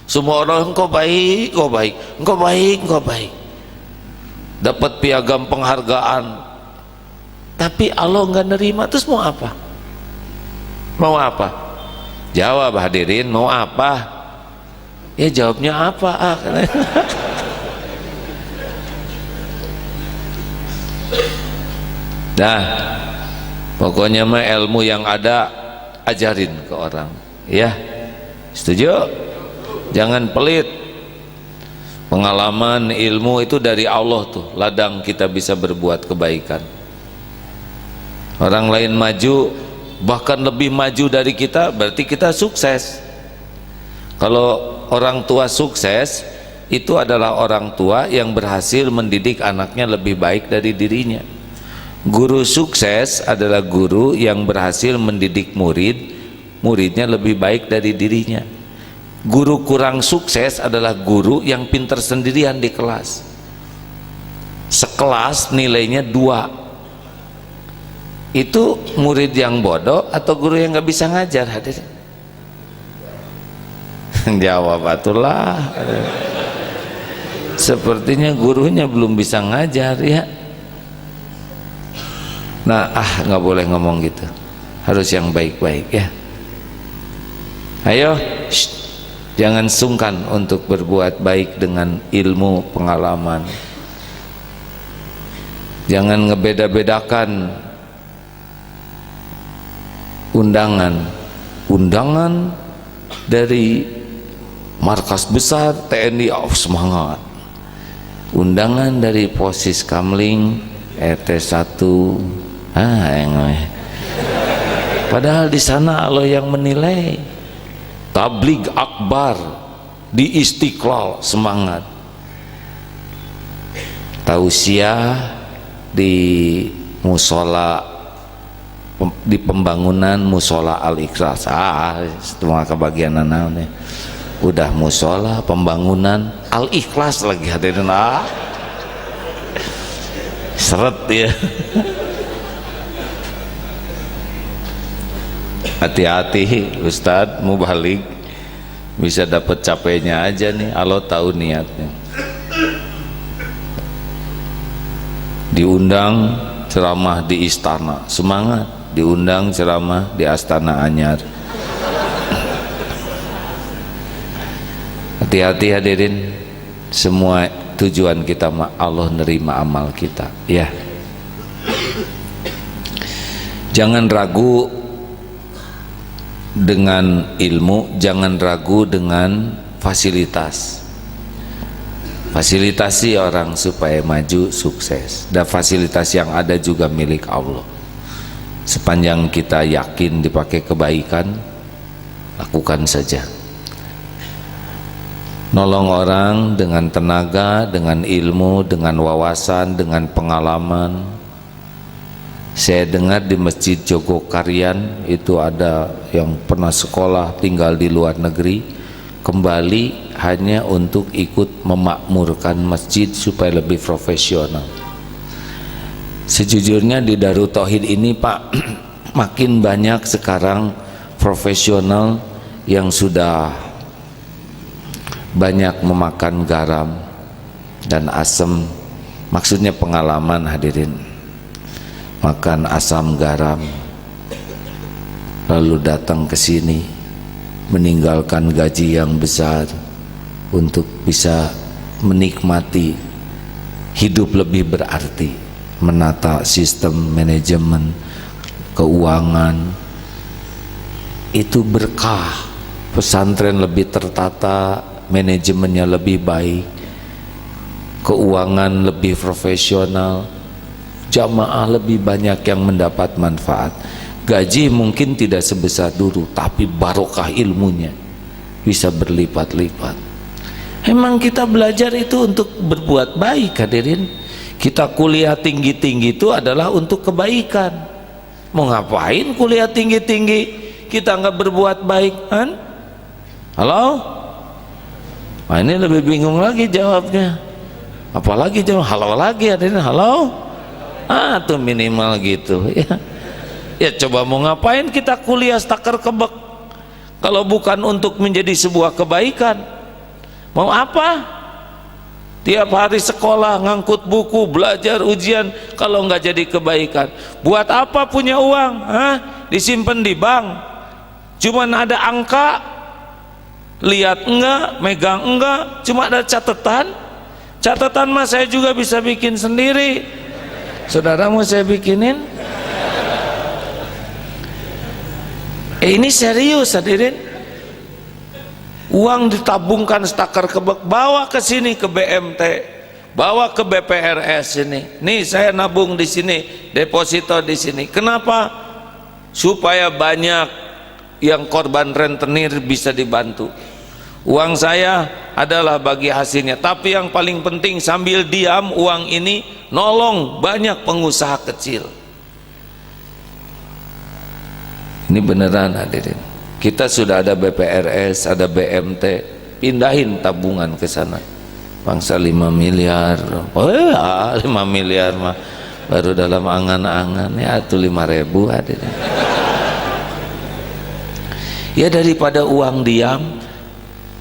Semua orang engkau baik, engkau baik, engkau baik, engkau baik. Dapat piagam penghargaan, tapi Allah nggak nerima, terus mau apa? Mau apa? Jawab hadirin, mau apa? Ya jawabnya apa? Nah, pokoknya mah ilmu yang ada ajarin ke orang ya. Setuju? Jangan pelit. Pengalaman ilmu itu dari Allah tuh, ladang kita bisa berbuat kebaikan. Orang lain maju, bahkan lebih maju dari kita, berarti kita sukses. Kalau orang tua sukses, itu adalah orang tua yang berhasil mendidik anaknya lebih baik dari dirinya. Guru sukses adalah guru yang berhasil mendidik murid, muridnya lebih baik dari dirinya. Guru kurang sukses adalah guru yang pinter sendirian di kelas. Sekelas nilainya 2. Itu murid yang bodoh atau guru yang nggak bisa ngajar? Hadirin jawab atulah. Sepertinya gurunya belum bisa ngajar ya. Nah, nggak boleh ngomong gitu, harus yang baik-baik ya. Ayo, jangan sungkan untuk berbuat baik dengan ilmu pengalaman. Jangan ngebeda-bedakan undangan dari markas besar TNI, semangat. Undangan dari Posis Kamling RT1, padahal di sana Allah yang menilai. Tabligh akbar di Istiqlal, semangat. Tausiah di musola, di pembangunan musola Al-Ikhlas. Semua kebagian anak udah musola, pembangunan Al-Ikhlas lagi, hadirin. Seret ya. Hati-hati Ustadz, mau balik bisa dapat capeknya aja nih. Allah tahu niatnya. Diundang ceramah di istana, semangat. Diundang ceramah di Astana Anyar. Hati-hati hadirin, semua tujuan kita Allah nerima amal kita ya. Jangan ragu dengan ilmu, jangan ragu dengan fasilitas. Fasilitasi orang supaya maju sukses, dan fasilitas yang ada juga milik Allah. Sepanjang kita yakin dipakai kebaikan, lakukan saja. Nolong orang dengan tenaga, dengan ilmu, dengan wawasan, dengan pengalaman. Saya dengar di Masjid Jogokarian itu ada yang pernah sekolah tinggal di luar negeri, kembali hanya untuk ikut memakmurkan masjid supaya lebih profesional. Sejujurnya di Darut Tauhid ini Pak, makin banyak sekarang profesional yang sudah banyak memakan garam dan asam. Maksudnya pengalaman hadirin, makan asam garam lalu datang ke sini meninggalkan gaji yang besar untuk bisa menikmati hidup lebih berarti, menata sistem manajemen keuangan. Itu berkah. Pesantren lebih tertata, manajemennya lebih baik, keuangan lebih profesional, jamaah lebih banyak yang mendapat manfaat. Gaji mungkin tidak sebesar dulu, tapi barokah ilmunya bisa berlipat-lipat. Emang kita belajar itu untuk berbuat baik hadirin. Kita kuliah tinggi-tinggi itu adalah untuk kebaikan. Mau ngapain kuliah tinggi-tinggi kita nggak berbuat baik kan? Halo? Nah, ini lebih bingung lagi jawabnya. Apalagi jawab halo lagi hadirin, halo? Tuh minimal gitu ya. Ya coba mau ngapain kita kuliah stakar kebek kalau bukan untuk menjadi sebuah kebaikan? Mau apa? Tiap hari sekolah ngangkut buku, belajar ujian, kalau nggak jadi kebaikan. Buat apa punya uang? Disimpan di bank, cuman ada angka, lihat enggak, megang enggak, cuma ada catatan. Catatan mah saya juga bisa bikin sendiri. Saudara mau saya bikinin? Ini serius hadirin. Uang ditabungkan stakar kebek, bawa ke sini ke BMT, bawa ke BPRS ini. Nih saya nabung di sini, deposito di sini. Kenapa? Supaya banyak yang korban rentenir bisa dibantu. Uang saya adalah bagi hasilnya, tapi yang paling penting sambil diam uang ini nolong banyak pengusaha kecil. Ini beneran hadirin. Kita sudah ada BPRS, ada BMT, pindahin tabungan ke sana. Bangsa 5 miliar. Oh ya, 5 miliar mah baru dalam angan-angan ya, itu 5.000 ada. Ya daripada uang diam,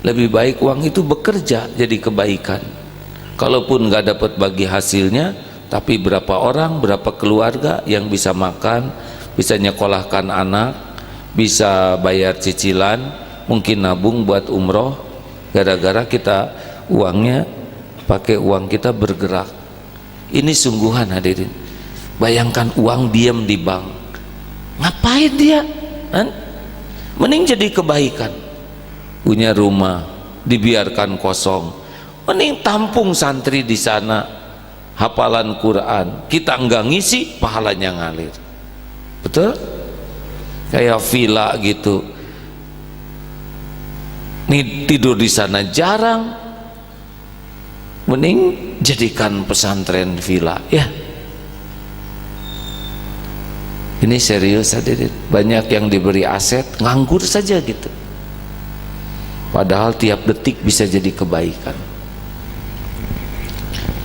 lebih baik uang itu bekerja jadi kebaikan. Kalaupun nggak dapat bagi hasilnya, tapi berapa orang, berapa keluarga yang bisa makan, bisa nyekolahkan anak, bisa bayar cicilan, mungkin nabung buat umroh, gara-gara kita uangnya pakai uang kita bergerak. Ini sungguhan hadirin. Bayangkan uang diam di bank, ngapain dia? Mending jadi kebaikan. Punya rumah dibiarkan kosong, mending tampung santri di sana, hafalan Quran, kita enggak ngisi, pahalanya ngalir. Betul? Kayak villa gitu, nih tidur di sana jarang, mending jadikan pesantren villa ya. Ini serius hadirin. Banyak yang diberi aset nganggur saja gitu, padahal tiap detik bisa jadi kebaikan.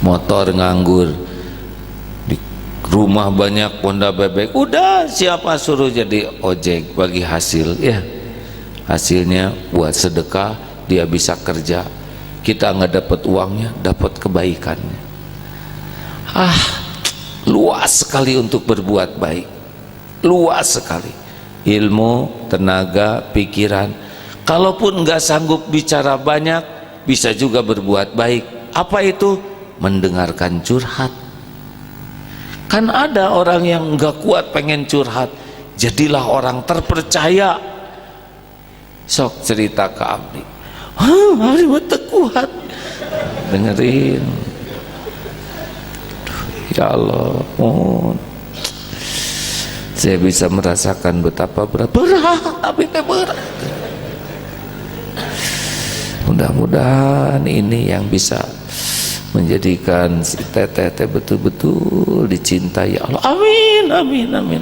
Motor nganggur, di rumah banyak Honda bebek, udah siapa suruh jadi ojek bagi hasil ya. Hasilnya buat sedekah, dia bisa kerja, kita nggak dapat uangnya, dapat kebaikannya. Luas sekali untuk berbuat baik, luas sekali. Ilmu, tenaga, pikiran. Kalaupun nggak sanggup bicara banyak, bisa juga berbuat baik. Apa itu? Mendengarkan curhat. Kan ada orang yang nggak kuat pengen curhat, jadilah orang terpercaya. Sok cerita ke abdi, abdi mah kuat, dengerin. Ya Allah, saya bisa merasakan betapa berat, tapi berat. Mudah-mudahan ini yang bisa menjadikan si teteh betul-betul dicintai Allah. Amin, amin, amin.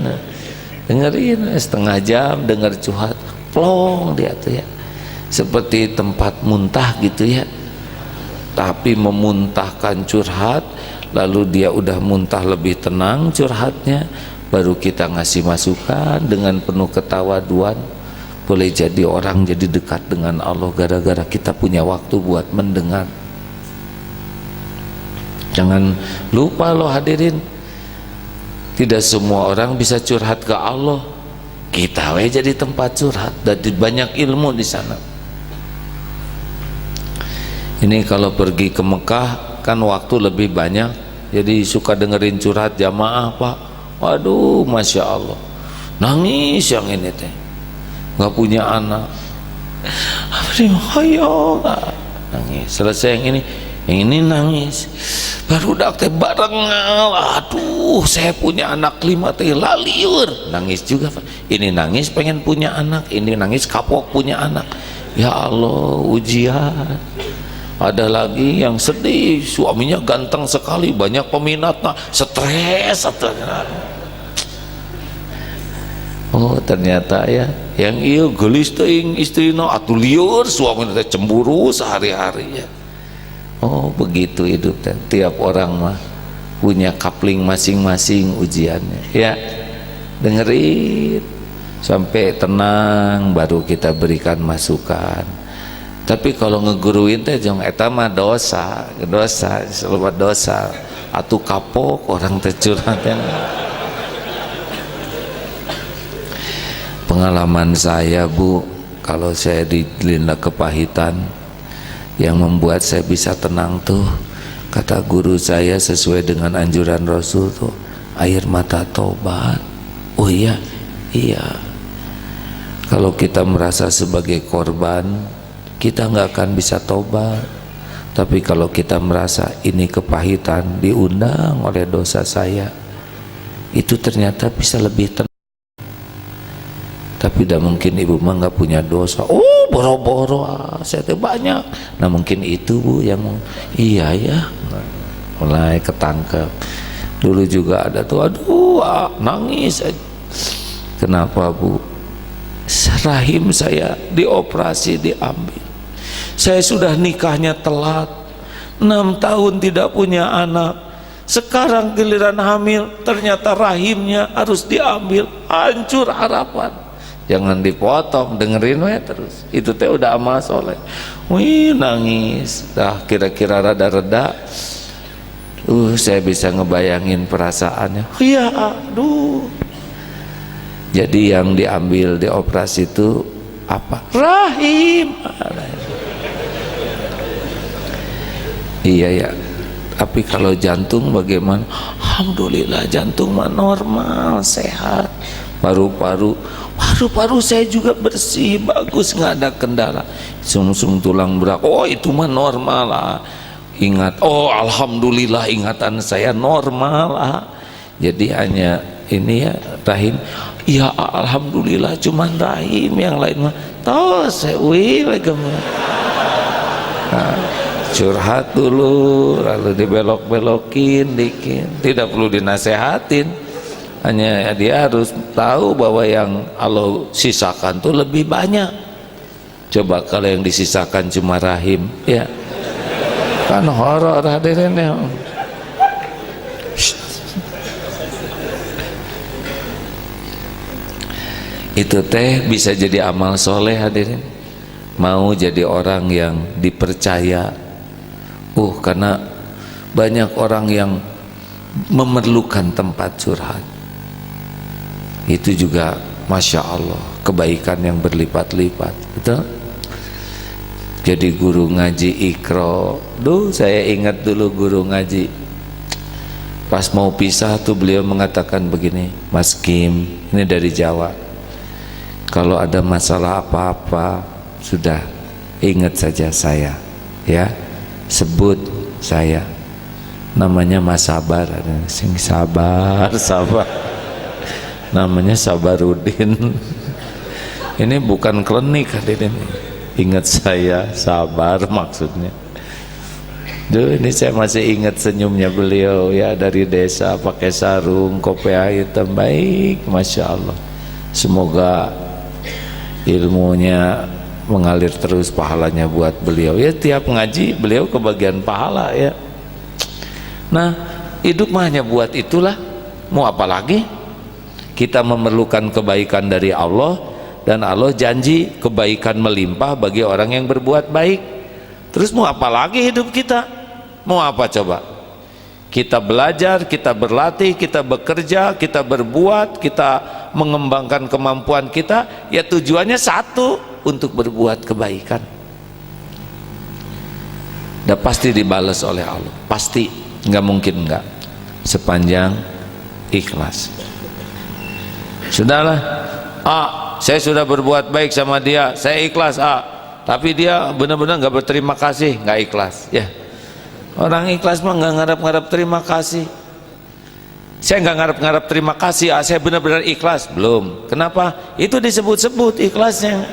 Dengerin setengah jam, dengar curhat, plong dia tuh ya, seperti tempat muntah gitu ya. Tapi memuntahkan curhat, lalu dia udah muntah lebih tenang curhatnya, baru kita ngasih masukan dengan penuh ketawaduan. Boleh jadi orang jadi dekat dengan Allah gara-gara kita punya waktu buat mendengar. Jangan lupa loh hadirin, tidak semua orang bisa curhat ke Allah. Kita jadi tempat curhat dan banyak ilmu di sana. Ini kalau pergi ke Mekah kan waktu lebih banyak, jadi suka dengerin curhat jamaah Pak. Waduh, masya Allah, nangis yang ini teh, nggak punya anak. Ayo nangis. Selesai yang ini nangis. Baru dak teh bareng, aduh saya punya anak 5 teh laliur, nangis juga. Ini nangis pengen punya anak, ini nangis kapok punya anak. Ya Allah, ujian. Ada lagi yang sedih, suaminya ganteng sekali, banyak peminatnya, stres. Oh ternyata ya, yang iya gelis teuing istrina atuh lieur, suaminya teh cemburu sehari-hari ya. Oh begitu hidup, tiap orang mah punya kapling masing-masing ujiannya ya. Dengerin sampai tenang, baru kita berikan masukan. Tapi kalau ngeguruin teh jong eta mah dosa selamat dosa, atuh kapok orang teh curhatnya. Pengalaman saya Bu, kalau saya di Linda Kepahitan, yang membuat saya bisa tenang tuh, kata guru saya sesuai dengan anjuran Rasul tuh, air mata taubat. Oh iya, kalau kita merasa sebagai korban, kita nggak akan bisa taubat. Tapi kalau kita merasa ini kepahitan, diundang oleh dosa saya, itu ternyata bisa lebih tenang. Tapi tidak mungkin ibu mah nggak punya dosa. Oh boro-boro saya teh banyak. Nah mungkin itu Bu yang iya ya, mulai ketangkep. Dulu juga ada tuh, aduh nangis. Kenapa Bu? rahim saya dioperasi, diambil. Saya sudah nikahnya telat, 6 tahun tidak punya anak, sekarang giliran hamil ternyata rahimnya harus diambil. Hancur harapan. Jangan dipotong, dengerin we terus. Itu teh udah amal soleh. Wih, nangis. Dah kira-kira rada-reda. Saya bisa ngebayangin perasaannya. Ya aduh. Jadi yang diambil, dioperasi itu apa? Rahim. Iya ya. Tapi kalau jantung bagaimana? Alhamdulillah jantung mah normal, sehat. Paru-paru saya juga bersih, bagus, nggak ada kendala. Sumsum tulang belakang, oh itu mah normal lah. Ingat, oh alhamdulillah ingatan saya normal lah. Jadi hanya ini ya rahim. Ya alhamdulillah cuman rahim, yang lain mah toh sewi lagi mah. Curhat dulu lalu dibelok-belokin dikit, tidak perlu dinasehatin. Hanya dia harus tahu bahwa yang Allah sisakan tuh lebih banyak. Coba kalau yang disisakan cuma rahim, ya kan horor hadirin ya. Itu teh bisa jadi amal soleh hadirin. Mau jadi orang yang dipercaya. Karena banyak orang yang memerlukan tempat curhat. Itu juga Masya Allah kebaikan yang berlipat-lipat, betul? Jadi guru ngaji Iqra, saya ingat dulu guru ngaji pas mau pisah tuh beliau mengatakan begini, Mas Kim, ini dari Jawa, kalau ada masalah apa-apa sudah ingat saja saya, ya, sebut saya, namanya Mas Sabar, sing sabar namanya Sabarudin. Ini bukan klinik hadirin, ingat saya, sabar maksudnya. Ini saya masih ingat senyumnya beliau ya, dari desa pakai sarung, kopiah hitam, baik, Masya Allah. Semoga ilmunya mengalir terus, pahalanya buat beliau ya. Tiap ngaji beliau kebagian pahala ya. Nah hidup mah hanya buat itulah, mau apa lagi? Kita memerlukan kebaikan dari Allah, dan Allah janji kebaikan melimpah bagi orang yang berbuat baik. Terus mau apa lagi hidup kita? Mau apa coba? Kita belajar, kita berlatih, kita bekerja, kita berbuat, kita mengembangkan kemampuan kita, ya tujuannya satu, untuk berbuat kebaikan. Dan pasti dibalas oleh Allah, pasti, nggak mungkin nggak, sepanjang ikhlas. Sudahlah, saya sudah berbuat baik sama dia, saya ikhlas, tapi dia benar-benar nggak berterima kasih, nggak ikhlas ya. Orang ikhlas mah nggak ngarep-ngarep terima kasih. Saya nggak ngarep-ngarep terima kasih, saya benar-benar ikhlas, belum. Kenapa? Itu disebut-sebut ikhlasnya.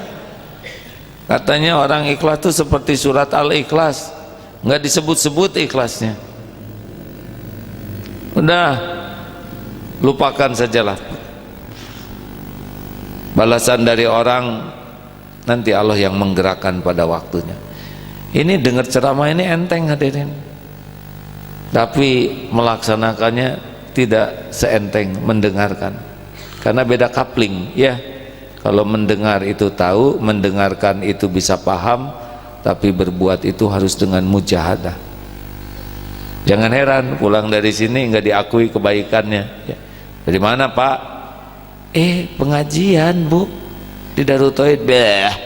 Katanya orang ikhlas itu seperti surat Al-Ikhlas, nggak disebut-sebut ikhlasnya. Udah, lupakan sajalah. Balasan dari orang nanti Allah yang menggerakkan pada waktunya. Ini dengar ceramah ini enteng hadirin, tapi melaksanakannya tidak seenteng mendengarkan, karena beda coupling ya. Kalau mendengar itu tahu, mendengarkan itu bisa paham, tapi berbuat itu harus dengan mujahadah. Jangan heran pulang dari sini nggak diakui kebaikannya ya. Dari mana Pak? Pengajian Bu di Darutoid.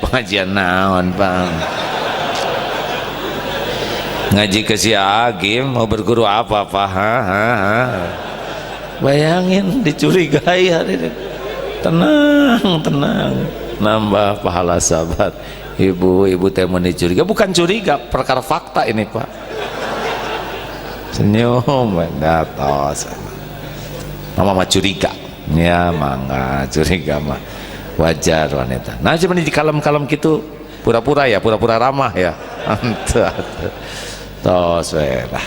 Pengajian naon Bang? Ngaji ke si Agim, mau berguru apa Pak? Bayangin dicurigai hari ini. Tenang, nambah pahala sahabat. Ibu teh mau dicuriga, bukan curiga, perkara fakta ini Pak. Senyum, datos. Mama curiga. Ya mangga curiga mah wajar wanita. Nah cuma di kalem-kalem gitu pura-pura ya, pura-pura ramah ya. Tos lah.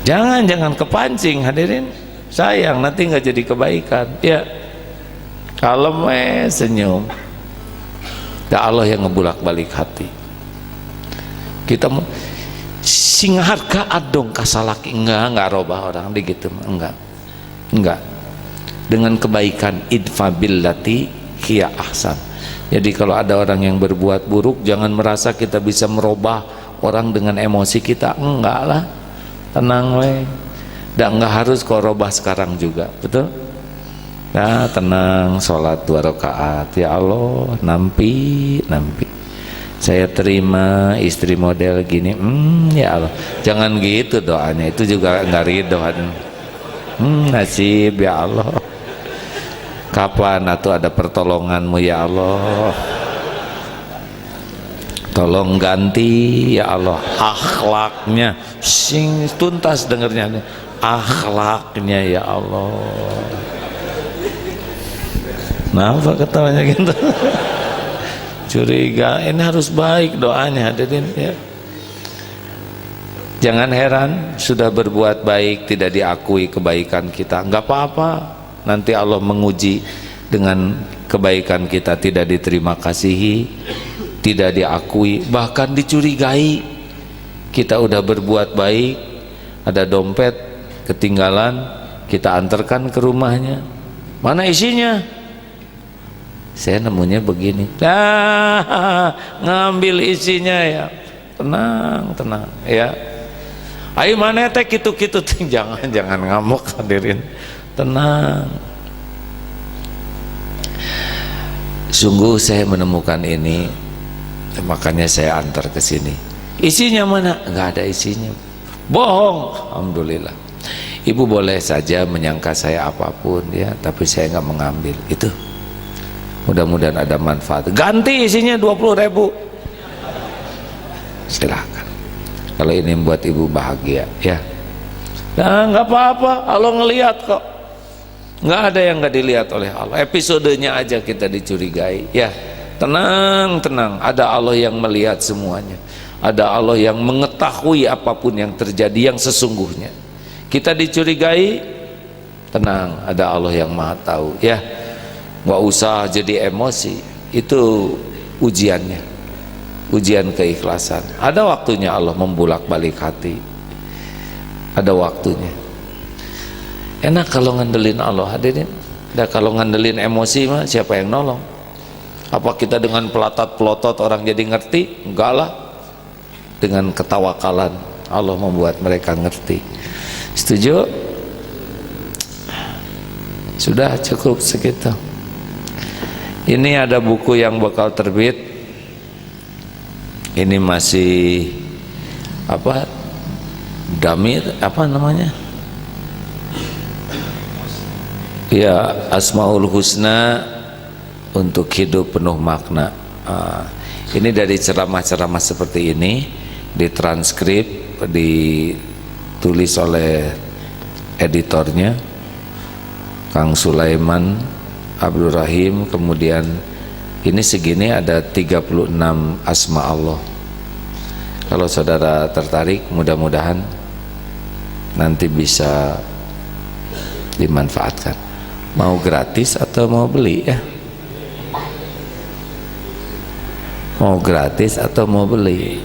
Jangan kepancing hadirin, sayang nanti nggak jadi kebaikan ya. kalem senyum. Ya Allah yang ngebulak-balik hati. Kita mau sing harga adong kasalaki enggak robah orang di gitu, enggak. Dengan kebaikan idfa billati hiya ahsan. Jadi kalau ada orang yang berbuat buruk, jangan merasa kita bisa merubah orang dengan emosi kita, enggak lah, tenang we. Dan enggak harus kau robah sekarang juga, betul? Nah, tenang, sholat 2 rakaat. Ya Allah, nampi. Saya terima istri model gini. Ya Allah, jangan gitu doanya. Itu juga enggak ridho. Nasib ya Allah. Kapan atau ada pertolonganmu ya Allah? Tolong ganti ya Allah akhlaknya. Sing tuntas dengernya. Akhlaknya ya Allah. Kenapa ketawanya gitu? Curiga, ini harus baik doanya hadirin ya. Jangan heran sudah berbuat baik tidak diakui kebaikan kita, nggak apa-apa. Nanti Allah menguji dengan kebaikan kita tidak diterima kasihi, tidak diakui, bahkan dicurigai. Kita udah berbuat baik, ada dompet ketinggalan, kita antarkan ke rumahnya. Mana isinya? Saya nemunya begini. Ngambil isinya ya. Tenang ya. Ayo mana teh gitu-gitu. Jangan ngamuk hadirin. Tenang. Sungguh saya menemukan ini, makanya saya antar ke sini. Isinya mana? Enggak ada isinya. Bohong. Alhamdulillah. Ibu boleh saja menyangka saya apapun ya, tapi saya nggak mengambil itu. Mudah-mudahan ada manfaat. Ganti isinya 20.000. Silakan. Kalau ini membuat ibu bahagia ya. Nah, nggak apa-apa. Allah ngelihat kok. Nggak ada yang nggak dilihat oleh Allah. Episodenya aja kita dicurigai ya. Tenang. Ada Allah yang melihat semuanya. Ada Allah yang mengetahui apapun yang terjadi yang sesungguhnya. Kita dicurigai, tenang. Ada Allah yang Maha Tahu ya. Nggak usah jadi emosi, itu ujiannya, ujian keikhlasan. Ada waktunya Allah membulak-balik hati, ada waktunya. Enak kalau ngandelin Allah hadirin. Dan kalau ngandelin emosi mah siapa yang nolong? Apa kita dengan pelotot orang jadi ngerti? Enggak lah. Dengan ketawakalan Allah membuat mereka ngerti. Setuju? Sudah cukup segitu. Ini ada buku yang bakal terbit. Ini masih apa? Damir apa namanya? Ya, Asmaul Husna untuk hidup penuh makna. Ini dari ceramah-ceramah seperti ini ditranskrip, ditulis oleh editornya Kang Sulaiman Abdul Rahim. Kemudian ini segini ada 36 asma Allah. Kalau saudara tertarik, mudah-mudahan nanti bisa dimanfaatkan. Mau gratis atau mau beli ya? Mau gratis atau mau beli?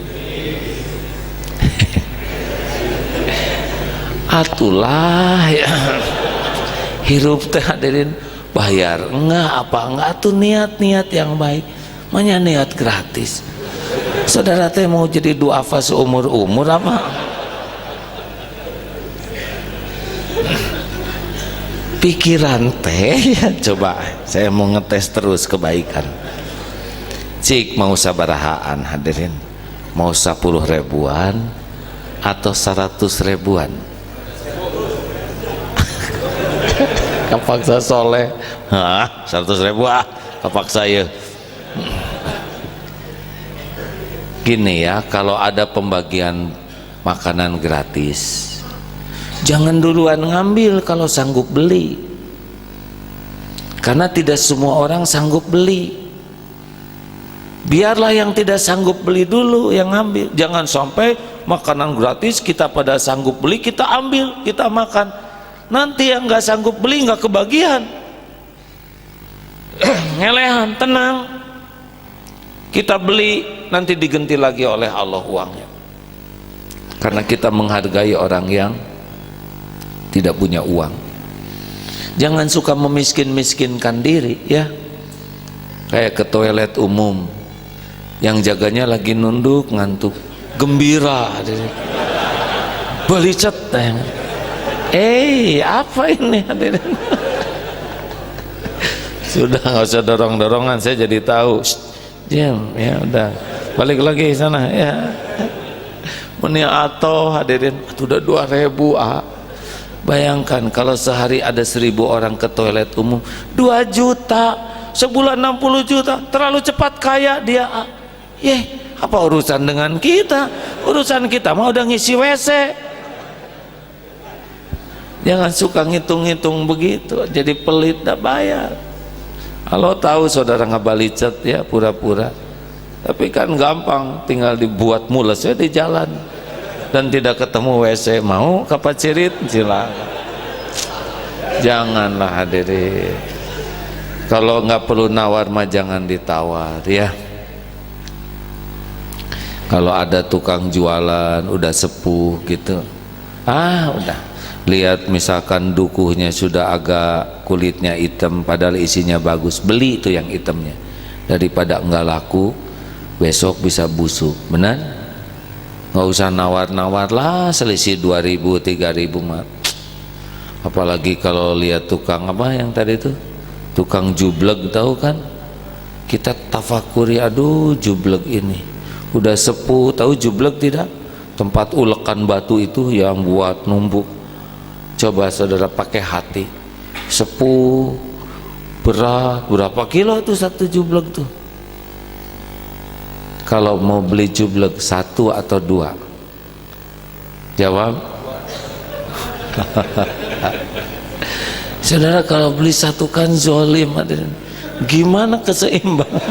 Atulah ya. Hirup teh hadirin bayar enggak tuh niat yang baik, makanya niat gratis. Saudara teh mau jadi duafa seumur apa? Pikiran teh ya, coba saya mau ngetes terus kebaikan. Cik mau sabarahaan hadirin, mau 10 ribuan atau 100 ribuan? Kapaksa soleh, 100 ribu kapaksa ya. Gini ya, kalau ada pembagian makanan gratis, jangan duluan ngambil kalau sanggup beli, karena tidak semua orang sanggup beli. Biarlah yang tidak sanggup beli dulu yang ngambil. Jangan sampai makanan gratis kita pada sanggup beli, kita ambil, kita makan. Nanti yang nggak sanggup beli nggak kebagian. ngelehan, tenang, kita beli nanti diganti lagi oleh Allah uangnya, karena kita menghargai orang yang tidak punya uang. Jangan suka memiskin-miskinkan diri ya, kayak ke toilet umum yang jaganya lagi nunduk ngantuk, gembira belicet, apa ini hadirin? Sudah nggak usah dorong-dorongan, saya jadi tahu. Diam ya, udah balik lagi sana ya. Meni atau hadirin, udah 2.000 Bayangkan kalau sehari ada 1.000 orang ke toilet umum, 2 juta, sebulan 60 juta, terlalu cepat kaya dia. Apa urusan dengan kita? Urusan kita mah udah ngisi WC. Jangan suka ngitung-ngitung begitu, jadi pelit dah bayar. Kalau tahu saudara ngebalicet ya pura-pura, tapi kan gampang, tinggal dibuat mules ya di jalan dan tidak ketemu WC. Mau kapacirit silakan. Janganlah hadirin, kalau nggak perlu nawar mah jangan ditawar ya. Kalau ada tukang jualan udah sepuh gitu, udah lihat misalkan dukuhnya sudah agak kulitnya hitam padahal isinya bagus, beli itu yang hitamnya daripada enggak laku besok bisa busuk. Benar? Nggak usah nawar-nawar lah, selisih 2.000 3.000 mah. Apalagi kalau lihat tukang apa yang tadi itu, tukang jubleg, tahu kan, kita tafakuri, aduh jubleg ini udah sepuh. Tahu jubleg tidak? Tempat ulekan batu itu yang buat numpuk. Coba saudara pakai hati, sepuh, berat, berapa kilo tuh satu jubleg tuh? Kalau mau beli jubleg 1 atau 2? Jawab. Saudara kalau beli 1 kan zolim, gimana keseimbangan?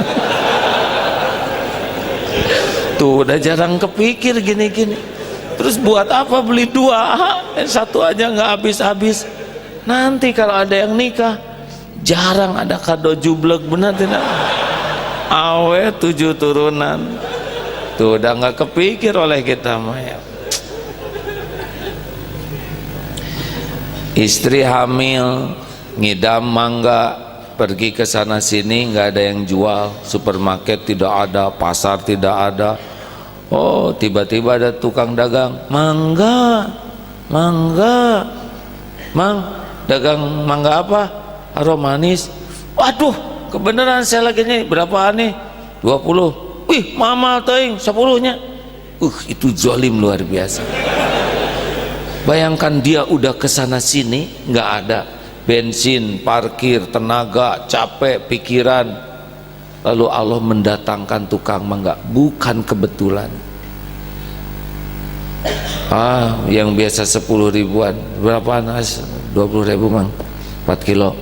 Tuh udah jarang kepikir gini-gini. Terus buat apa beli 2? 1 aja nggak habis-habis. Nanti kalau ada yang nikah, jarang ada kado jubleg, benar tidak? Awe 7 turunan. Tuh udah nggak kepikir oleh kita Maya. Istri hamil ngidam mangga, pergi ke sana sini nggak ada yang jual, supermarket tidak ada, pasar tidak ada. Oh, tiba-tiba ada tukang dagang, mangga, mangga, mang, dagang mangga apa? Harum manis. Waduh, kebenaran saya lagi nih, berapa nih? 20. Wih, mama teing 10-nya. Itu zalim luar biasa. Bayangkan dia udah kesana sini, nggak ada bensin, parkir, tenaga, capek, pikiran. Lalu Allah mendatangkan tukang mangga, bukan kebetulan. Yang biasa 10 ribuan, berapaan? 20.000 mang, 4 kilo.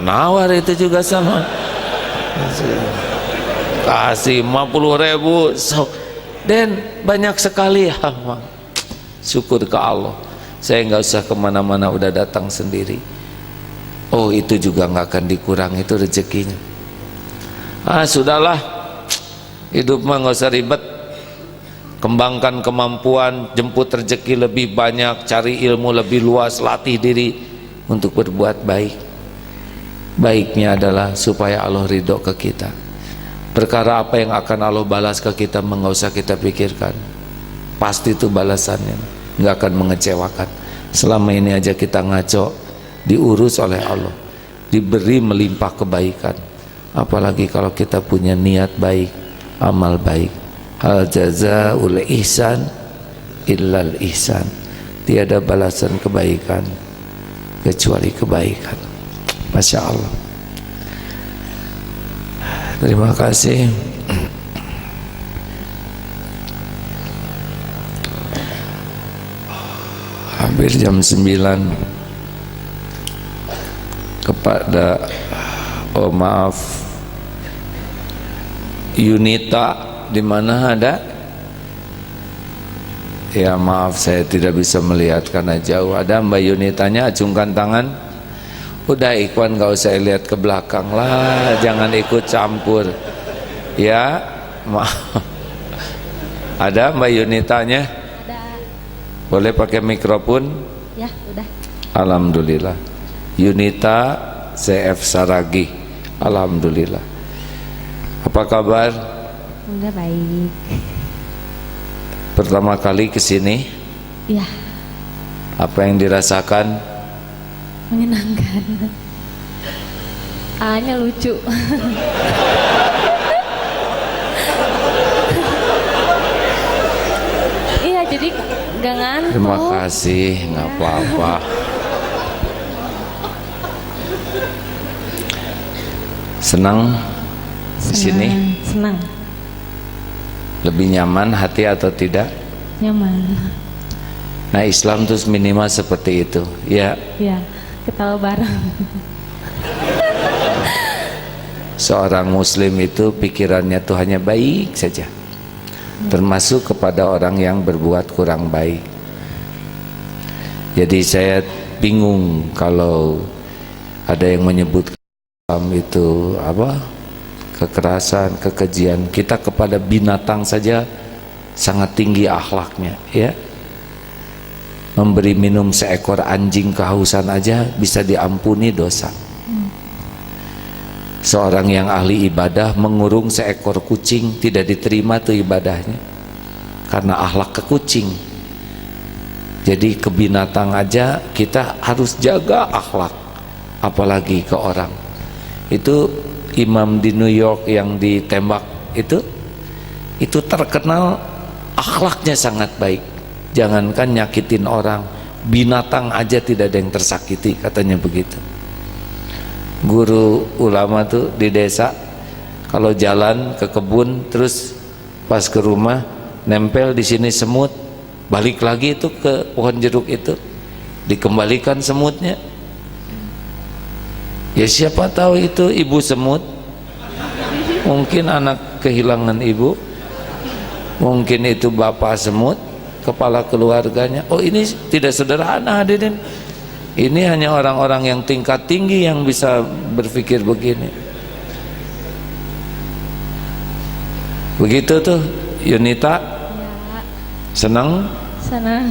Nawar itu juga sama. Kasih 50.000, dan banyak sekali ya, mang. Syukur ke Allah, saya nggak usah kemana-mana, udah datang sendiri. Oh, itu juga nggak akan dikurangi itu rezekinya. Sudahlah, hidup mah nggak usah ribet. Kembangkan kemampuan, jemput rezeki lebih banyak, cari ilmu lebih luas, latih diri untuk berbuat baik. Baiknya adalah supaya Allah ridho ke kita. Perkara apa yang akan Allah balas ke kita nggak usah kita pikirkan. Pasti itu balasannya, nggak akan mengecewakan. Selama ini aja kita ngaco, diurus oleh Allah, diberi melimpah kebaikan. Apalagi kalau kita punya niat baik, amal baik. Hal jazaa'ul ihsan illal ihsan. Tiada balasan kebaikan kecuali kebaikan. Masya Allah. Terima kasih. Hampir jam 9. Kepada maaf, Yunita di mana ada? Ya maaf, saya tidak bisa melihat karena jauh. Ada Mbak Yunitanya, acungkan tangan. Udah Ikhwan gak usah lihat ke belakang lah, jangan ikut campur ya. Maaf. Ada Mbak Yunitanya? Ada. Boleh pakai mikrofon? Ya, udah. Alhamdulillah. Yunita CF Saragi. Alhamdulillah. Apa kabar? Udah baik. Pertama kali kesini? Ya, Apa yang dirasakan? menyenangkan. A-nya lucu. Iya, jadi gak ngantuk. Terima kasih, nggak apa-apa. Senang di sini? Senang. Lebih nyaman hati atau tidak? Nyaman. Nah, Islam terus minimal seperti itu, ya. Ya, ketawa bareng. Seorang muslim itu pikirannya tuh hanya baik saja, termasuk kepada orang yang berbuat kurang baik. Jadi saya bingung kalau ada yang menyebut Islam itu apa, kekerasan, kekejian. Kita kepada binatang saja sangat tinggi akhlaknya, ya. Memberi minum seekor anjing kehausan aja bisa diampuni dosa. Seorang yang ahli ibadah mengurung seekor kucing tidak diterima tuh ibadahnya karena akhlak ke kucing. Jadi ke binatang aja kita harus jaga akhlak, apalagi ke orang. Itu imam di New York yang ditembak itu terkenal akhlaknya sangat baik. Jangankan nyakitin orang, binatang aja tidak ada yang tersakiti, katanya begitu. Guru ulama tuh di desa kalau jalan ke kebun terus pas ke rumah nempel di sini semut, balik lagi itu ke pohon jeruk itu dikembalikan semutnya. Ya siapa tahu itu ibu semut, mungkin anak kehilangan ibu, mungkin itu bapak semut, kepala keluarganya. Oh, ini tidak sederhana hadirin. Ini hanya orang-orang yang tingkat tinggi yang bisa berpikir begini. Begitu tuh Yunita. Ya, Senang? senang.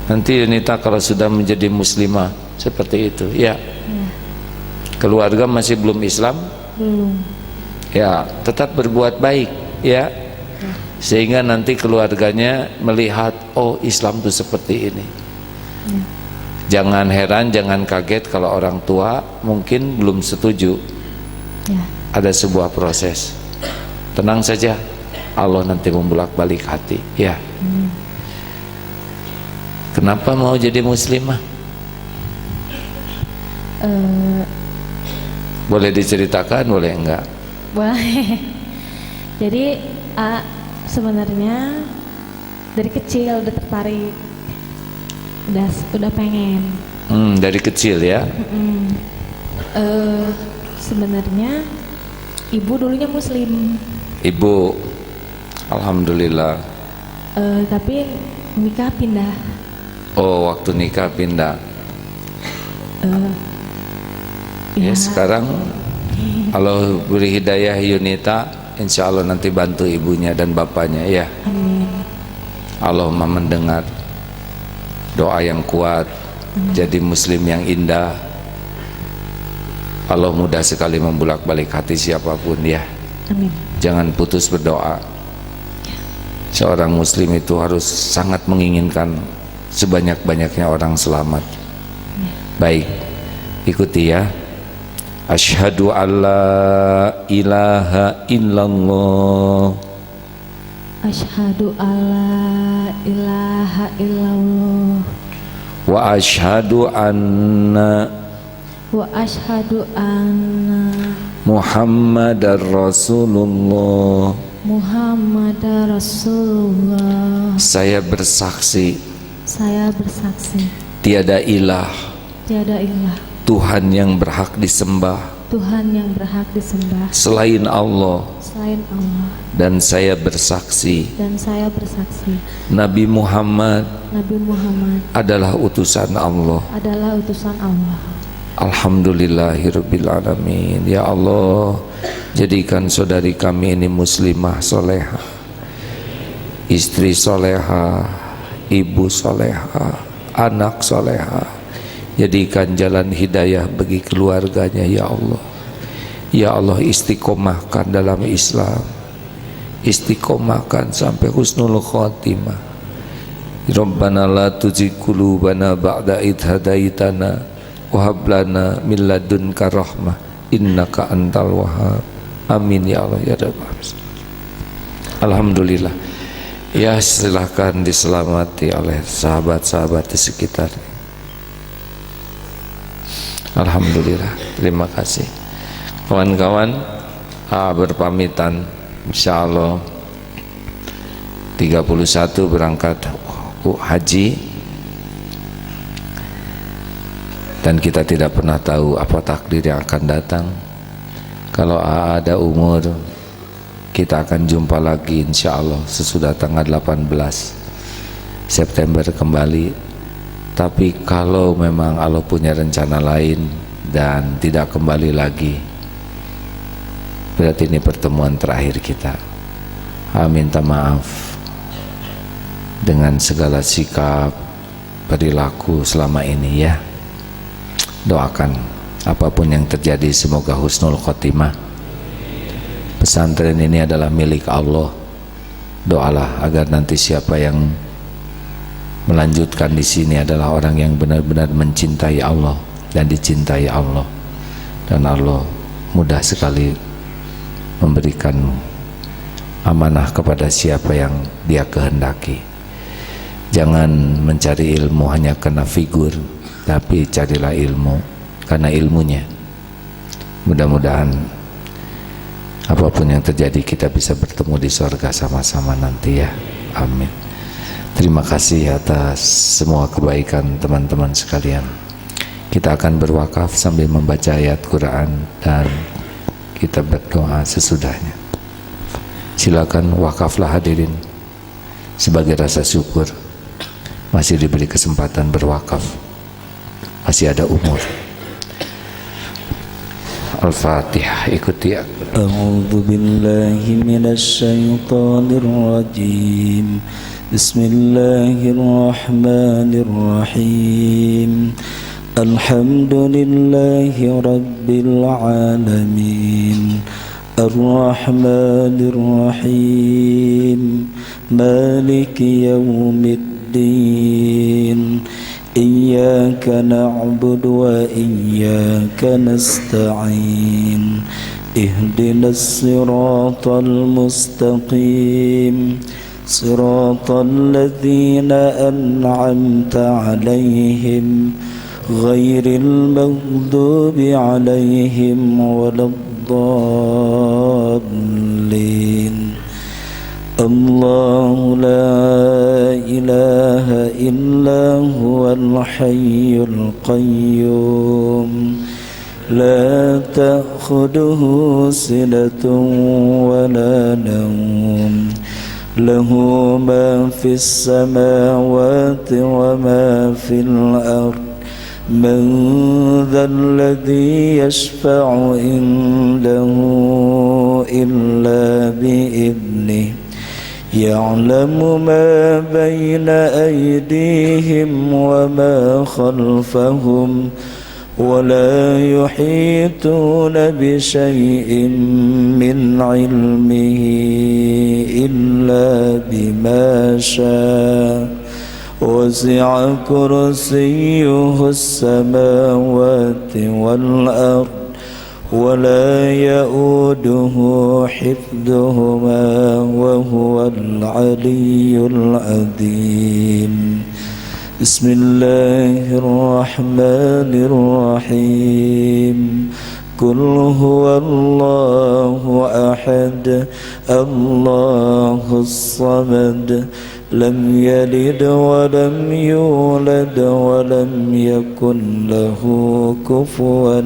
Nanti Yunita kalau sudah menjadi muslimah seperti itu, ya. Ya, Keluarga masih belum Islam, belum. ya tetap berbuat baik, ya. Sehingga nanti keluarganya melihat, oh Islam itu seperti ini. Ya. Jangan heran, jangan kaget kalau orang tua mungkin belum setuju. Ya. Ada sebuah proses. Tenang saja, Allah nanti membolak-balik hati, ya. Kenapa mau jadi muslimah? Boleh diceritakan, boleh enggak? Boleh. Jadi A sebenarnya dari kecil udah tertarik, udah pengen. Dari kecil ya. Sebenarnya ibu dulunya muslim, Ibu, alhamdulillah. tapi nikah pindah. Oh, waktu nikah pindah. Ya, sekarang kalau beri hidayah Yunita, insya Allah nanti bantu ibunya dan bapaknya, ya. Amin. Allahumma mendengar doa yang kuat, jadi muslim yang indah. Allah mudah sekali membulak-balik hati siapapun, ya. Amin. Jangan putus berdoa. Seorang muslim itu harus sangat menginginkan sebanyak-banyaknya orang selamat. Baik, ikuti ya. Asyhadu alla ilaha illallah. Asyhadu alla ilaha illallah. Wa asyhadu anna Muhammadar Rasulullah. Muhammad Rasulullah. Saya bersaksi tiada ilah Tuhan yang berhak disembah selain Allah, dan saya bersaksi Nabi Muhammad adalah utusan Allah. Alhamdulillahirabbil alamin. Ya Allah, jadikan saudari kami ini muslimah solehah, istri solehah, ibu solehah, anak solehah. Jadikan jalan hidayah bagi keluarganya ya Allah. Ya Allah, istiqomahkan dalam Islam, istiqomahkan sampai husnul khotimah. Rabbana la tuzigh qulubana ba'da idh hadaitana wa hab lana min ladunka rahmah innaka antal wahhab. Amin ya Allah ya Rabbal alamin. Alhamdulillah. Ya, silahkan diselamati oleh sahabat-sahabat di sekitar. Alhamdulillah, terima kasih. Kawan-kawan, berpamitan. Insyaallah 31 berangkat haji, dan kita tidak pernah tahu apa takdir yang akan datang. Kalau ada umur, kita akan jumpa lagi insyaallah sesudah tanggal 18 September kembali. Tapi kalau memang Allah punya rencana lain dan tidak kembali lagi, berarti ini pertemuan terakhir kita. Minta maaf dengan segala sikap perilaku selama ini ya. Doakan apapun yang terjadi semoga husnul khotimah. Pesantren ini adalah milik Allah. Doalah agar nanti siapa yang melanjutkan di sini adalah orang yang benar-benar mencintai Allah dan dicintai Allah, dan Allah mudah sekali memberikan amanah kepada siapa yang Dia kehendaki. Jangan mencari ilmu hanya karena figur, tapi carilah ilmu karena ilmunya. Mudah-mudahan apapun yang terjadi kita bisa bertemu di surga sama-sama nanti ya. Amin. Terima kasih atas semua kebaikan teman-teman sekalian. Kita akan berwakaf sambil membaca ayat Quran dan kita berdoa sesudahnya. Silakan wakaflah hadirin sebagai rasa syukur masih diberi kesempatan berwakaf, masih ada umur. Al-Fatihah, ikuti ya. A'udzu billahi minasy syaithanir rajim. Bismillahirrahmanirrahim. Alhamdulillahi rabbil alamin. Ar-Rahmanir-Rahim. Maliki yaumiddin. Iyyaka na'budu wa iyyaka nasta'in. Ihdinas siratal mustaqim. صراط الذين أنعمت عليهم غير المغضوب عليهم ولا الضالين. الله لا إله إلا هو الحي القيوم لا تأخذه سنة ولا نوم له ما في السماوات وما في الأرض. من ذا الذي يشفع عنده إلا بإذنه. يعلم ما بين أيديهم وما خلفهم ولا يحيطون بشيء من علمه إلا بما شاء. وسع كرسيه السماوات والأرض ولا يؤوده حفظهما وهو العلي العظيم. بسم الله الرحمن الرحيم. قل هو الله أحد الله الصمد لم يلد ولم يولد ولم يكن له كفوا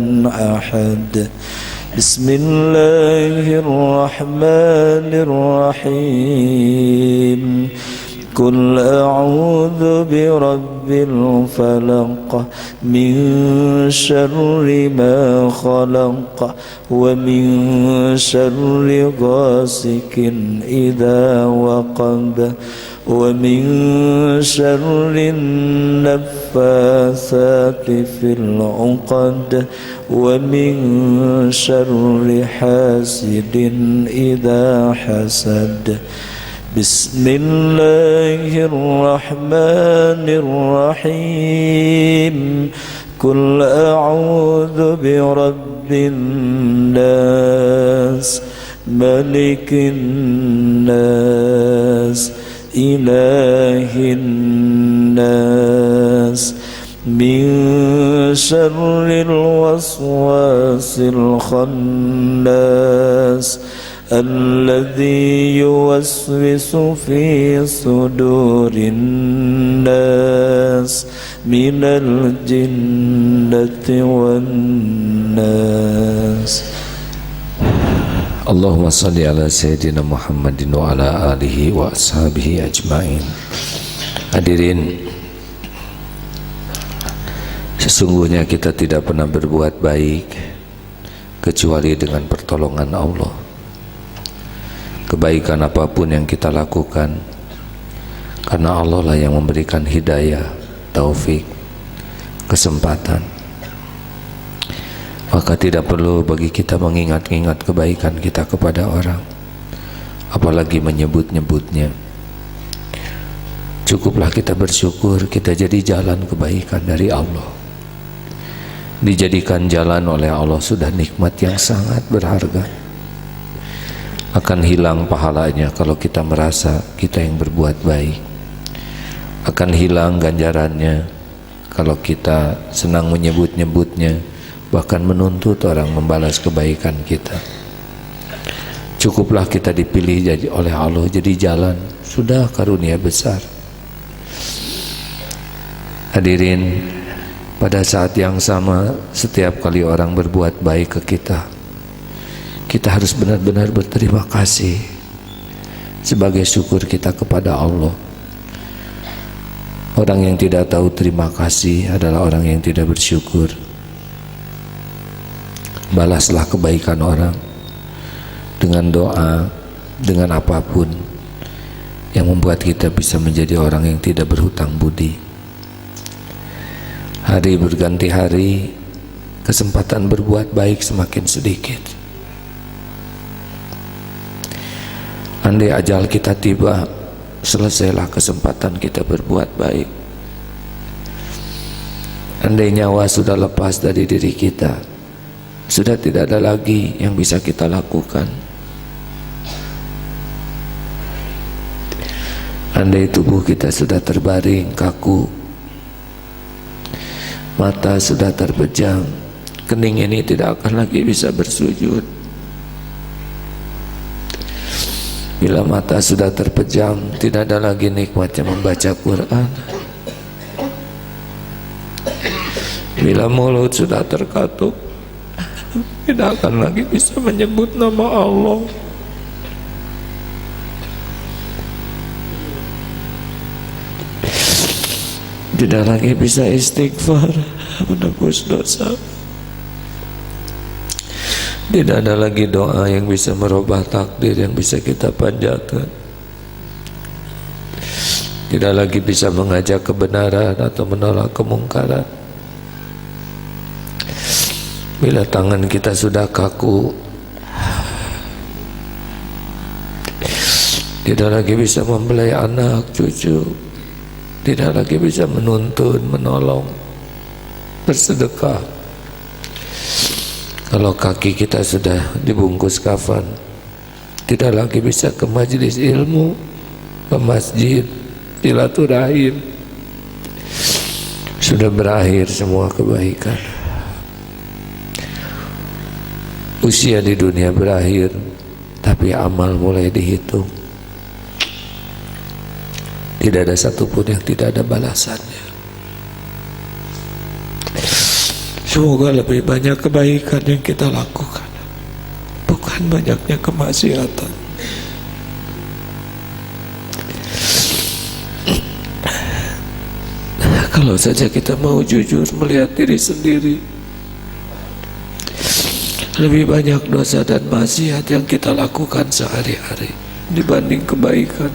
أحد. بسم الله الرحمن الرحيم. قل أعوذ برب الفلق من شر ما خلق ومن شر غاسق إذا وقب ومن شر النفاثات في العقد ومن شر حاسد إذا حسد بسم الله الرحمن الرحيم قل أعوذ برب الناس ملك الناس إله الناس من شر الوسواس الخناس الذي يوسوس في صدور الناس من الجنة والناس. Allahumma salli ala Sayyidina Muhammadin wa ala alihi wa ashabihi ajma'in. Hadirin, sesungguhnya kita tidak pernah berbuat baik kecuali dengan pertolongan Allah. Kebaikan apapun yang kita lakukan, karena Allah lah yang memberikan hidayah, taufik, kesempatan. Maka tidak perlu bagi kita mengingat-ingat kebaikan kita kepada orang, apalagi menyebut-nyebutnya. Cukuplah kita bersyukur kita jadi jalan kebaikan dari Allah. Dijadikan jalan oleh Allah sudah nikmat yang sangat berharga. Akan hilang pahalanya kalau kita merasa kita yang berbuat baik. Akan hilang ganjarannya kalau kita senang menyebut-nyebutnya, bahkan menuntut orang membalas kebaikan kita. Cukuplah kita dipilih jadi oleh Allah jadi jalan, sudah karunia besar. Hadirin, pada saat yang sama setiap kali orang berbuat baik ke kita, kita harus benar-benar berterima kasih sebagai syukur kita kepada Allah. Orang yang tidak tahu terima kasih adalah orang yang tidak bersyukur. Balaslah kebaikan orang dengan doa, dengan apapun yang membuat kita bisa menjadi orang yang tidak berhutang budi. Hari berganti hari, kesempatan berbuat baik semakin sedikit. Andai ajal kita tiba, selesailah kesempatan kita berbuat baik. Andai nyawa sudah lepas dari diri kita, sudah tidak ada lagi yang bisa kita lakukan. Andai tubuh kita sudah terbaring kaku, mata sudah terpejam, kening ini tidak akan lagi bisa bersujud. Bila mata sudah terpejam, tidak ada lagi nikmatnya membaca Quran. Bila mulut sudah terkatup, tidak akan lagi bisa menyebut nama Allah. Tidak lagi bisa istighfar, menebus dosa. Tidak ada lagi doa yang bisa merubah takdir yang bisa kita panjatkan. Tidak lagi bisa mengajak kebenaran atau menolak kemungkaran. Bila tangan kita sudah kaku, tidak lagi bisa membelai anak, cucu, tidak lagi bisa menuntun, menolong, bersedekah. Kalau kaki kita sudah dibungkus kafan, tidak lagi bisa ke majelis ilmu, ke masjid, silaturahim. Sudah berakhir semua kebaikan. Usia di dunia berakhir, tapi amal mulai dihitung. Tidak ada satupun yang tidak ada balasannya. Semoga lebih banyak kebaikan yang kita lakukan, bukan banyaknya kemaksiatan. Kalau saja kita mau jujur melihat diri sendiri, lebih banyak dosa dan maksiat yang kita lakukan sehari-hari dibanding kebaikan.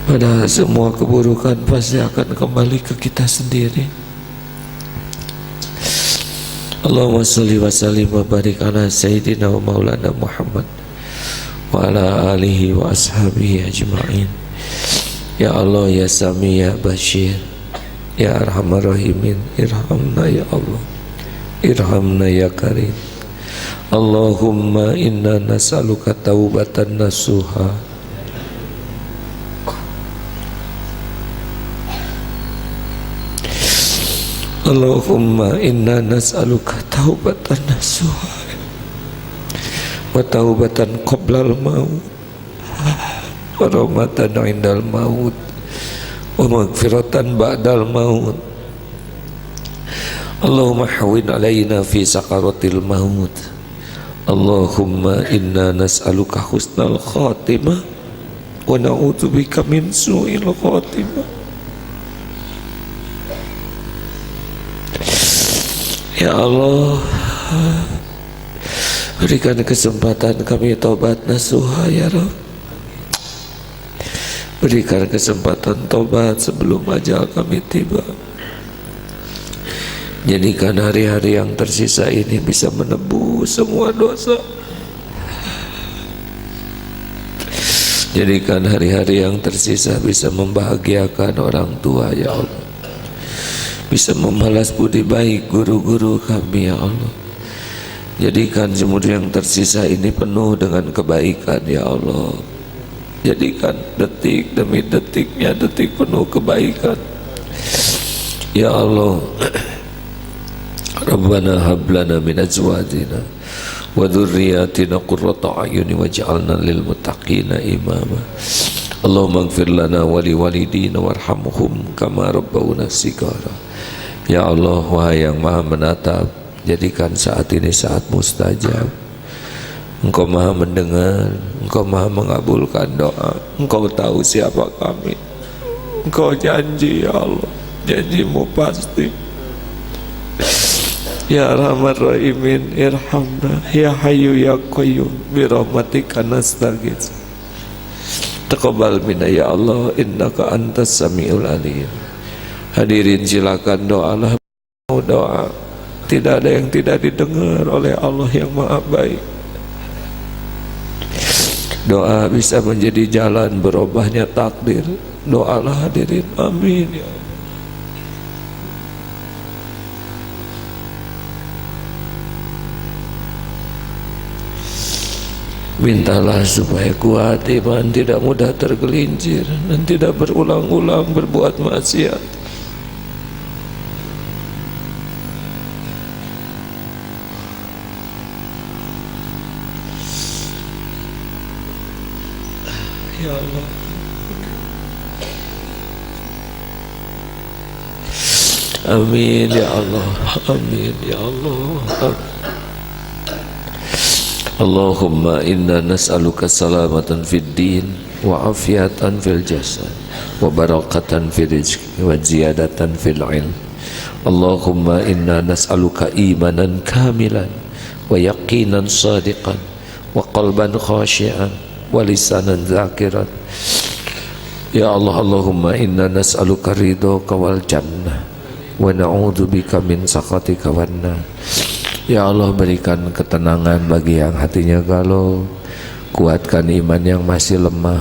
Padahal semua keburukan pasti akan kembali ke kita sendiri. Allahumma sholli wa sallim wa barik ala sayyidina wa maulana Muhammad wa ala alihi wa ashabihi ajma'in. Ya Allah, ya Sami, ya Bashir, ya Arhamar Rahimin, irhamna ya Allah, irhamna ya Karim. Allahumma inna nas'aluka taubatan nasuha, Allahumma inna nas'aluka taubatan nasuha wa taubatan qoblal maut wa rahmatan indal maut wa maghfiratan ba'dal maut. Allahumma hawwin alaina fi sakaratil maut. Allahumma inna nas'aluka husnal khatimah wa na'udzubika min su'il khatimah. Ya Allah, berikan kesempatan kami taubat nasuha ya Rabb. Berikan kesempatan taubat sebelum ajal kami tiba. Jadikan hari-hari yang tersisa ini bisa menebus semua dosa. Jadikan hari-hari yang tersisa bisa membahagiakan orang tua ya Allah, bisa membalas budi baik guru-guru kami ya Allah. Jadikan umur yang tersisa ini penuh dengan kebaikan ya Allah. Jadikan detik demi detiknya detik penuh kebaikan ya Allah. Rabbana hablana min azwajina wa dhurriyyatina qurrata a'yuni waj'alna lil muttaqina imama. Allahumma ighfir lana wa li walidina warhamhum kama rabbawna shighara. Ya Allah, wahai yang maha menatap, jadikan saat ini saat mustajab. Engkau maha mendengar, Engkau maha mengabulkan doa. Engkau tahu siapa kami. Engkau janji ya Allah, janjimu pasti. Ya Rahman Rahimin, irhamna. Ya Hayyu ya Qayyum, birahmatika nastaghits. Taqabbal minna ya Allah, innaka antas samiul alim. Hadirin silakan doalah. Mau doa, tidak ada yang tidak didengar oleh Allah yang maha baik. Doa bisa menjadi jalan berubahnya takdir. Doalah hadirin, amin ya Allah. Mintalah supaya kuat iman, tidak mudah tergelincir dan tidak berulang-ulang berbuat maksiat. Ya Allah, amin ya Allah, amin ya Allah. Allahumma inna nas'aluka salamatan fid din wa afiatan fil jasad wa barakatan fil rizqi wa ziyadatan fil ilm. Allahumma inna nas'aluka imanan kamilan wa yaqinan sadiqan wa qalban khashi'an wa lisanan zakiran. Ya Allah, Allahumma inna nas'aluka ridhaka wal jannah wa na'udzubika min sakhatika wan nar. Ya Allah, berikan ketenangan bagi yang hatinya galau, kuatkan iman yang masih lemah,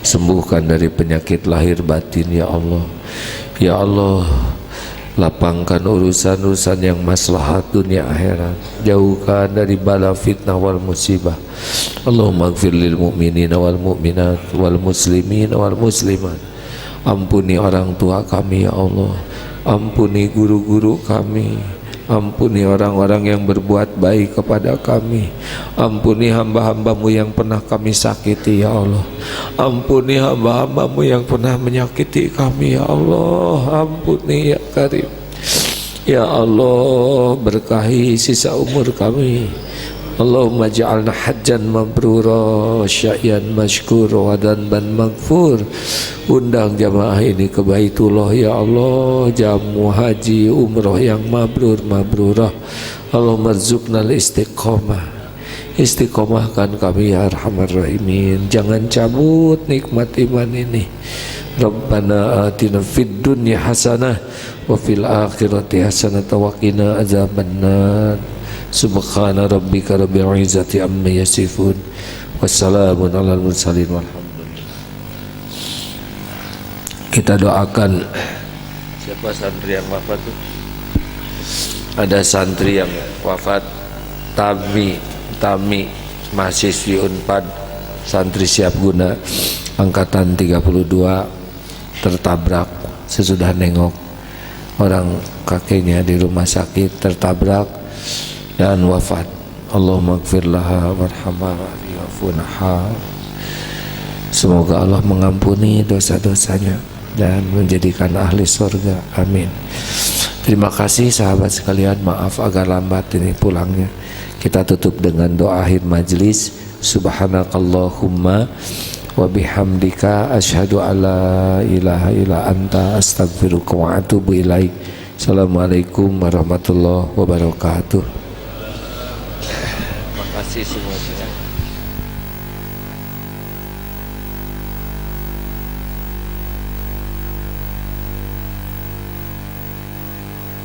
sembuhkan dari penyakit lahir batin ya Allah. Ya Allah, lapangkan urusan-urusan yang maslahat dunia akhirat, jauhkan dari bala fitnah wal musibah. Allahumma ighfir lil mu'minina wal mu'minat wal muslimina wal muslimat. Ampuni orang tua kami ya Allah, ampuni guru-guru kami, ampuni orang-orang yang berbuat baik kepada kami, ampuni hamba-hambamu yang pernah kami sakiti ya Allah, ampuni hamba-hambamu yang pernah menyakiti kami ya Allah, ampuni ya Karim. Ya Allah, berkahi sisa umur kami, Allahumma ja'alna hajjan mabrura sya'yan mashkur wa dhanban maghfur. Undang jamaah ini ke Baitullah ya Allah, jamu haji umroh yang mabrurah. Allahumma rzuqnal istiqomahkan kami ya arhamar rahimin. Jangan cabut nikmat iman ini. Rabbana atina fid dunya hasanah wa fil akhirati hasanah wa qina azabannar. Subhana rabbika rabbil izzati amma yasifun. Wassalamun alal mursalin walhamdulillah. Kita doakan siapa santri yang wafat tuh? Ada santri yang wafat, Tami mahasiswi Unpad, santri siap guna angkatan 32, tertabrak sesudah nengok orang kakeknya di rumah sakit, tertabrak dan wafat. Allahumma gfir laha warhamha wa'afunaha. Semoga Allah mengampuni dosa-dosanya dan menjadikan ahli surga, amin. Terima kasih sahabat sekalian, maaf agak lambat ini pulangnya. Kita tutup dengan doa akhir majlis. Subhanakallahumma wa bihamdika asyhadu alla ilaha illa anta astaghfiruka wa atubu ilaik. Assalamualaikum warahmatullahi wabarakatuh. Terima kasih semuanya.